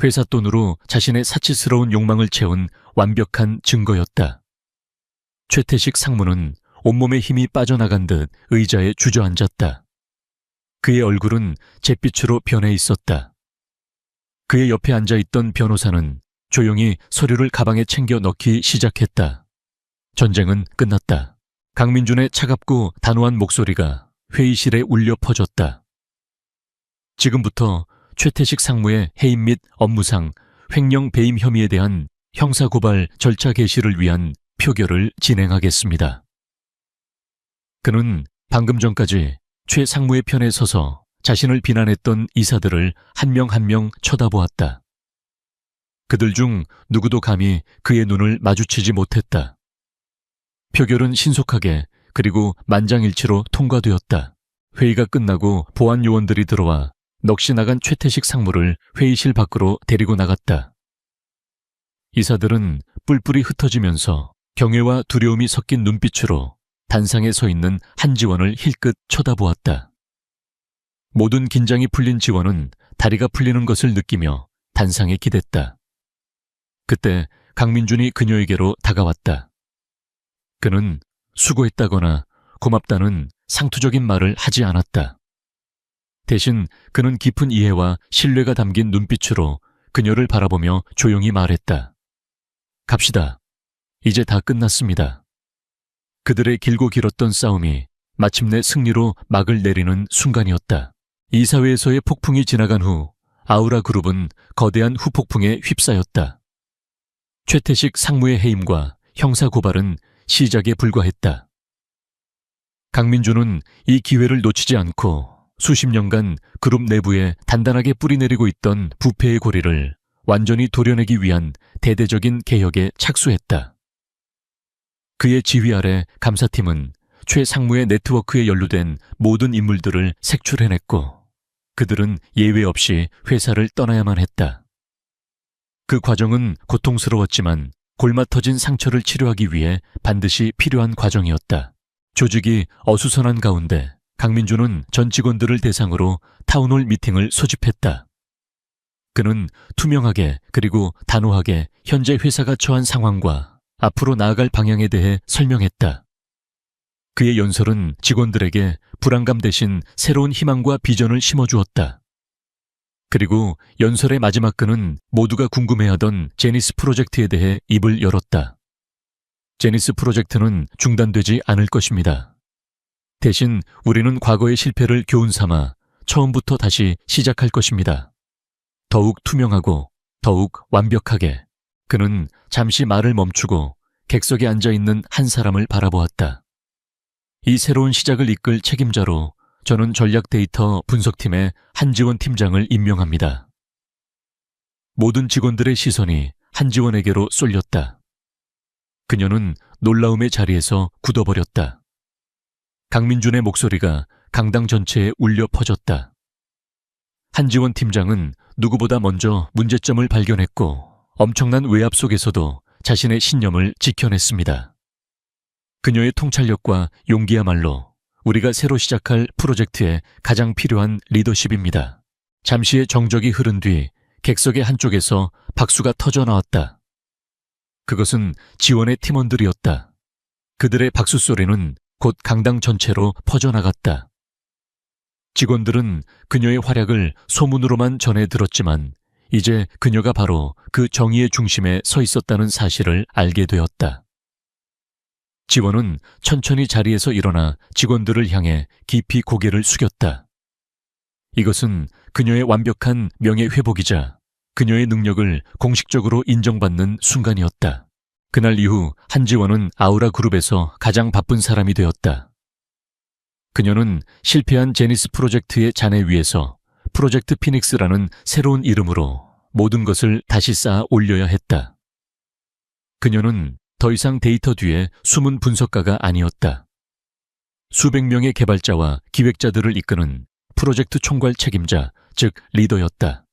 회사 돈으로 자신의 사치스러운 욕망을 채운 완벽한 증거였다. 최태식 상무는 온몸에 힘이 빠져나간 듯 의자에 주저앉았다. 그의 얼굴은 잿빛으로 변해 있었다. 그의 옆에 앉아있던 변호사는 조용히 서류를 가방에 챙겨 넣기 시작했다. 전쟁은 끝났다. 강민준의 차갑고 단호한 목소리가 회의실에 울려 퍼졌다. 지금부터 최태식 상무의 해임 및 업무상 횡령 배임 혐의에 대한 형사고발 절차 개시를 위한 표결을 진행하겠습니다. 그는 방금 전까지 최 상무의 편에 서서 자신을 비난했던 이사들을 한 명 한 명 쳐다보았다. 그들 중 누구도 감히 그의 눈을 마주치지 못했다. 표결은 신속하게 그리고 만장일치로 통과되었다. 회의가 끝나고 보안 요원들이 들어와 넋이 나간 최태식 상무를 회의실 밖으로 데리고 나갔다. 이사들은 뿔뿔이 흩어지면서 경외와 두려움이 섞인 눈빛으로 단상에 서 있는 한지원을 힐끗 쳐다보았다. 모든 긴장이 풀린 지원은 다리가 풀리는 것을 느끼며 단상에 기댔다. 그때 강민준이 그녀에게로 다가왔다. 그는 수고했다거나 고맙다는 상투적인 말을 하지 않았다. 대신 그는 깊은 이해와 신뢰가 담긴 눈빛으로 그녀를 바라보며 조용히 말했다. 갑시다. 이제 다 끝났습니다. 그들의 길고 길었던 싸움이 마침내 승리로 막을 내리는 순간이었다. 이사회에서의 폭풍이 지나간 후 아우라 그룹은 거대한 후폭풍에 휩싸였다. 최태식 상무의 해임과 형사고발은 시작에 불과했다. 강민주는 이 기회를 놓치지 않고 수십 년간 그룹 내부에 단단하게 뿌리내리고 있던 부패의 고리를 완전히 도려내기 위한 대대적인 개혁에 착수했다. 그의 지휘 아래 감사팀은 최 상무의 네트워크에 연루된 모든 인물들을 색출해냈고 그들은 예외 없이 회사를 떠나야만 했다. 그 과정은 고통스러웠지만 골마 터진 상처를 치료하기 위해 반드시 필요한 과정이었다. 조직이 어수선한 가운데 강민주는 전 직원들을 대상으로 타운홀 미팅을 소집했다. 그는 투명하게 그리고 단호하게 현재 회사가 처한 상황과 앞으로 나아갈 방향에 대해 설명했다. 그의 연설은 직원들에게 불안감 대신 새로운 희망과 비전을 심어주었다. 그리고 연설의 마지막 그는 모두가 궁금해하던 제니스 프로젝트에 대해 입을 열었다. 제니스 프로젝트는 중단되지 않을 것입니다. 대신 우리는 과거의 실패를 교훈 삼아 처음부터 다시 시작할 것입니다. 더욱 투명하고 더욱 완벽하게. 그는 잠시 말을 멈추고 객석에 앉아있는 한 사람을 바라보았다. 이 새로운 시작을 이끌 책임자로 저는 전략 데이터 분석팀의 한지원 팀장을 임명합니다. 모든 직원들의 시선이 한지원에게로 쏠렸다. 그녀는 놀라움의 자리에서 굳어버렸다. 강민준의 목소리가 강당 전체에 울려 퍼졌다. 한지원 팀장은 누구보다 먼저 문제점을 발견했고 엄청난 외압 속에서도 자신의 신념을 지켜냈습니다. 그녀의 통찰력과 용기야말로 우리가 새로 시작할 프로젝트에 가장 필요한 리더십입니다. 잠시의 정적이 흐른 뒤 객석의 한쪽에서 박수가 터져 나왔다. 그것은 지원의 팀원들이었다. 그들의 박수 소리는 곧 강당 전체로 퍼져나갔다. 직원들은 그녀의 활약을 소문으로만 전해 들었지만 이제 그녀가 바로 그 정의의 중심에 서 있었다는 사실을 알게 되었다. 지원은 천천히 자리에서 일어나 직원들을 향해 깊이 고개를 숙였다. 이것은 그녀의 완벽한 명예회복이자 그녀의 능력을 공식적으로 인정받는 순간이었다. 그날 이후 한지원은 아우라 그룹에서 가장 바쁜 사람이 되었다. 그녀는 실패한 제니스 프로젝트의 잔해 위에서 프로젝트 피닉스라는 새로운 이름으로 모든 것을 다시 쌓아 올려야 했다. 그녀는 더 이상 데이터 뒤에 숨은 분석가가 아니었다. 수백 명의 개발자와 기획자들을 이끄는 프로젝트 총괄 책임자, 즉 리더였다.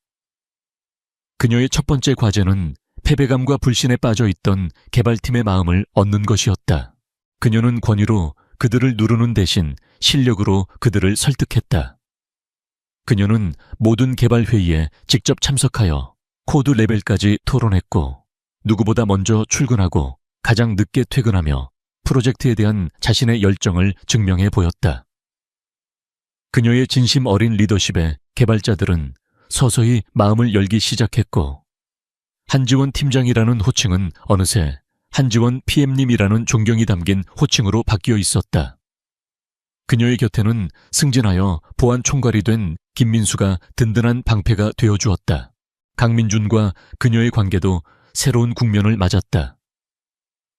그녀의 첫 번째 과제는 패배감과 불신에 빠져 있던 개발팀의 마음을 얻는 것이었다. 그녀는 권위로 그들을 누르는 대신 실력으로 그들을 설득했다. 그녀는 모든 개발 회의에 직접 참석하여 코드 레벨까지 토론했고 누구보다 먼저 출근하고 가장 늦게 퇴근하며 프로젝트에 대한 자신의 열정을 증명해 보였다. 그녀의 진심 어린 리더십에 개발자들은 서서히 마음을 열기 시작했고 한지원 팀장이라는 호칭은 어느새 한지원 PM님이라는 존경이 담긴 호칭으로 바뀌어 있었다. 그녀의 곁에는 승진하여 보안 총괄이 된 김민수가 든든한 방패가 되어주었다. 강민준과 그녀의 관계도 새로운 국면을 맞았다.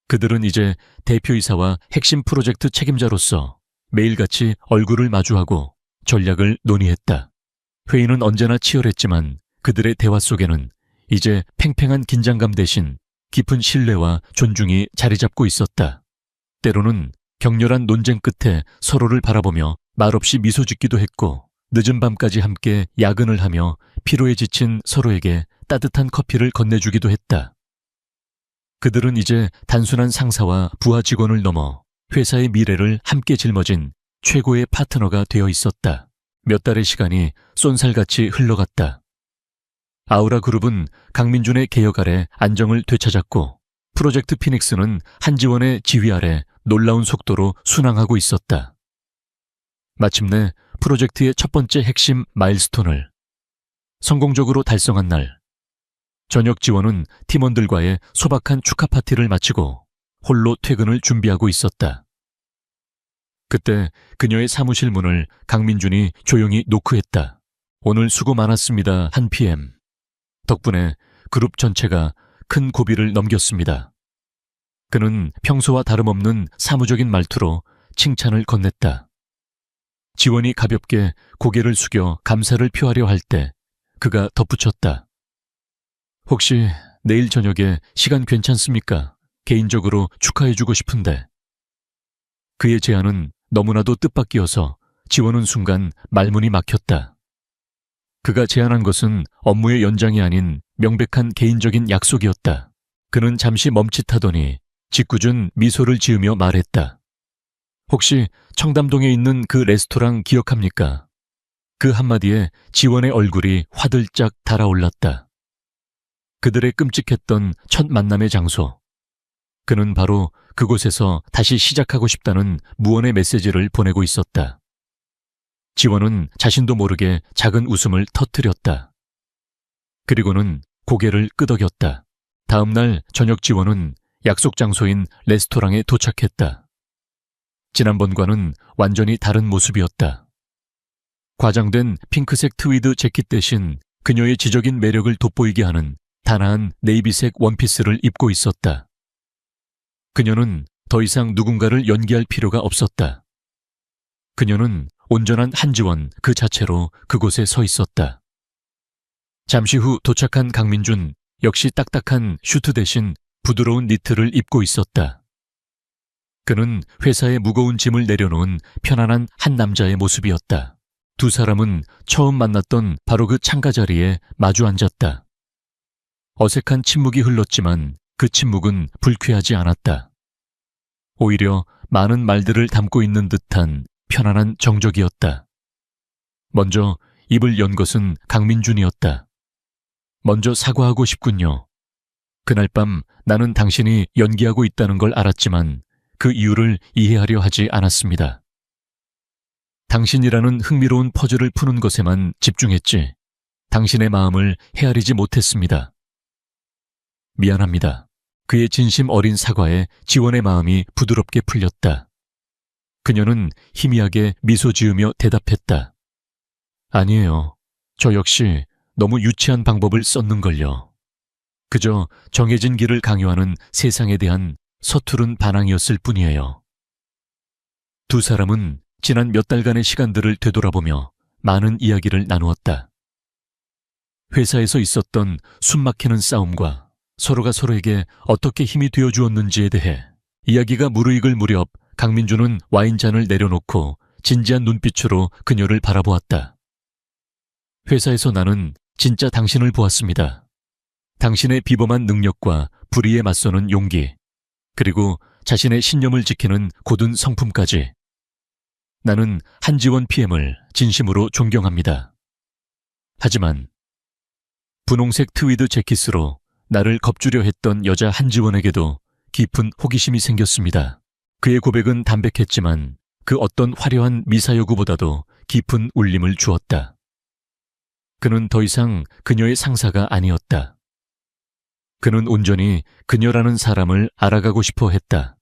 그들은 이제 대표이사와 핵심 프로젝트 책임자로서 매일같이 얼굴을 마주하고 전략을 논의했다. 회의는 언제나 치열했지만 그들의 대화 속에는 이제 팽팽한 긴장감 대신 깊은 신뢰와 존중이 자리 잡고 있었다. 때로는 격렬한 논쟁 끝에 서로를 바라보며 말없이 미소 짓기도 했고 늦은 밤까지 함께 야근을 하며 피로에 지친 서로에게 따뜻한 커피를 건네주기도 했다. 그들은 이제 단순한 상사와 부하 직원을 넘어 회사의 미래를 함께 짊어진 최고의 파트너가 되어 있었다. 몇 달의 시간이 쏜살같이 흘러갔다. 아우라 그룹은 강민준의 개혁 아래 안정을 되찾았고 프로젝트 피닉스는 한지원의 지휘 아래 놀라운 속도로 순항하고 있었다. 마침내 프로젝트의 첫 번째 핵심 마일스톤을 성공적으로 달성한 날, 저녁 지원은 팀원들과의 소박한 축하 파티를 마치고 홀로 퇴근을 준비하고 있었다. 그때 그녀의 사무실 문을 강민준이 조용히 노크했다. 오늘 수고 많았습니다. 한 PM. 덕분에 그룹 전체가 큰 고비를 넘겼습니다. 그는 평소와 다름없는 사무적인 말투로 칭찬을 건넸다. 지원이 가볍게 고개를 숙여 감사를 표하려 할 때 그가 덧붙였다. 혹시 내일 저녁에 시간 괜찮습니까? 개인적으로 축하해주고 싶은데. 그의 제안은 너무나도 뜻밖이어서 지원은 순간 말문이 막혔다. 그가 제안한 것은 업무의 연장이 아닌 명백한 개인적인 약속이었다. 그는 잠시 멈칫하더니 짓궂은 미소를 지으며 말했다. 혹시 청담동에 있는 그 레스토랑 기억합니까? 그 한마디에 지원의 얼굴이 화들짝 달아올랐다. 그들의 끔찍했던 첫 만남의 장소. 그는 바로 그곳에서 다시 시작하고 싶다는 무언의 메시지를 보내고 있었다. 지원은 자신도 모르게 작은 웃음을 터뜨렸다. 그리고는 고개를 끄덕였다. 다음 날 저녁 지원은 약속 장소인 레스토랑에 도착했다. 지난번과는 완전히 다른 모습이었다. 과장된 핑크색 트위드 재킷 대신 그녀의 지적인 매력을 돋보이게 하는 단아한 네이비색 원피스를 입고 있었다. 그녀는 더 이상 누군가를 연기할 필요가 없었다. 그녀는 온전한 한지원 그 자체로 그곳에 서 있었다. 잠시 후 도착한 강민준 역시 딱딱한 슈트 대신 부드러운 니트를 입고 있었다. 그는 회사의 무거운 짐을 내려놓은 편안한 한 남자의 모습이었다. 두 사람은 처음 만났던 바로 그 창가 자리에 마주 앉았다. 어색한 침묵이 흘렀지만 그 침묵은 불쾌하지 않았다. 오히려 많은 말들을 담고 있는 듯한 편안한 정적이었다. 먼저 입을 연 것은 강민준이었다. 먼저 사과하고 싶군요. 그날 밤 나는 당신이 연기하고 있다는 걸 알았지만 그 이유를 이해하려 하지 않았습니다. 당신이라는 흥미로운 퍼즐을 푸는 것에만 집중했지 당신의 마음을 헤아리지 못했습니다. 미안합니다. 그의 진심 어린 사과에 지원의 마음이 부드럽게 풀렸다. 그녀는 희미하게 미소 지으며 대답했다. 아니에요. 저 역시 너무 유치한 방법을 썼는걸요. 그저 정해진 길을 강요하는 세상에 대한 서투른 반항이었을 뿐이에요. 두 사람은 지난 몇 달간의 시간들을 되돌아보며 많은 이야기를 나누었다. 회사에서 있었던 숨막히는 싸움과 서로가 서로에게 어떻게 힘이 되어주었는지에 대해 이야기가 무르익을 무렵 강민준은 와인잔을 내려놓고 진지한 눈빛으로 그녀를 바라보았다. 회사에서 나는 진짜 당신을 보았습니다. 당신의 비범한 능력과 불의에 맞서는 용기, 그리고 자신의 신념을 지키는 고든 성품까지. 나는 한지원 PM을 진심으로 존경합니다. 하지만 분홍색 트위드 재킷으로 나를 겁주려 했던 여자 한지원에게도 깊은 호기심이 생겼습니다. 그의 고백은 담백했지만 그 어떤 화려한 미사여구보다도 깊은 울림을 주었다. 그는 더 이상 그녀의 상사가 아니었다. 그는 온전히 그녀라는 사람을 알아가고 싶어 했다.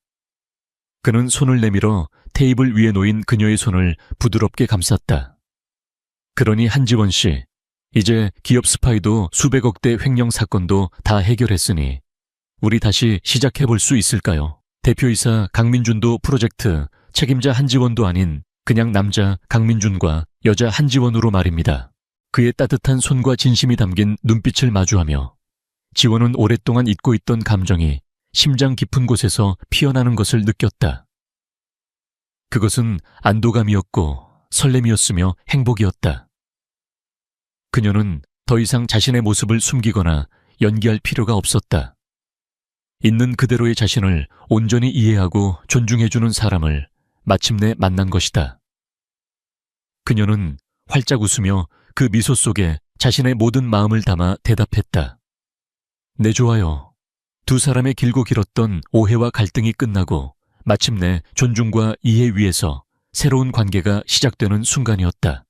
그는 손을 내밀어 테이블 위에 놓인 그녀의 손을 부드럽게 감쌌다. 그러니 한지원 씨, 이제 기업 스파이도 수백억 대 횡령 사건도 다 해결했으니 우리 다시 시작해볼 수 있을까요? 대표이사 강민준도 프로젝트 책임자 한지원도 아닌 그냥 남자 강민준과 여자 한지원으로 말입니다. 그의 따뜻한 손과 진심이 담긴 눈빛을 마주하며 지원은 오랫동안 잊고 있던 감정이 심장 깊은 곳에서 피어나는 것을 느꼈다. 그것은 안도감이었고 설렘이었으며 행복이었다. 그녀는 더 이상 자신의 모습을 숨기거나 연기할 필요가 없었다. 있는 그대로의 자신을 온전히 이해하고 존중해주는 사람을 마침내 만난 것이다. 그녀는 활짝 웃으며 그 미소 속에 자신의 모든 마음을 담아 대답했다. 네, 좋아요. 두 사람의 길고 길었던 오해와 갈등이 끝나고 마침내 존중과 이해 위에서 새로운 관계가 시작되는 순간이었다.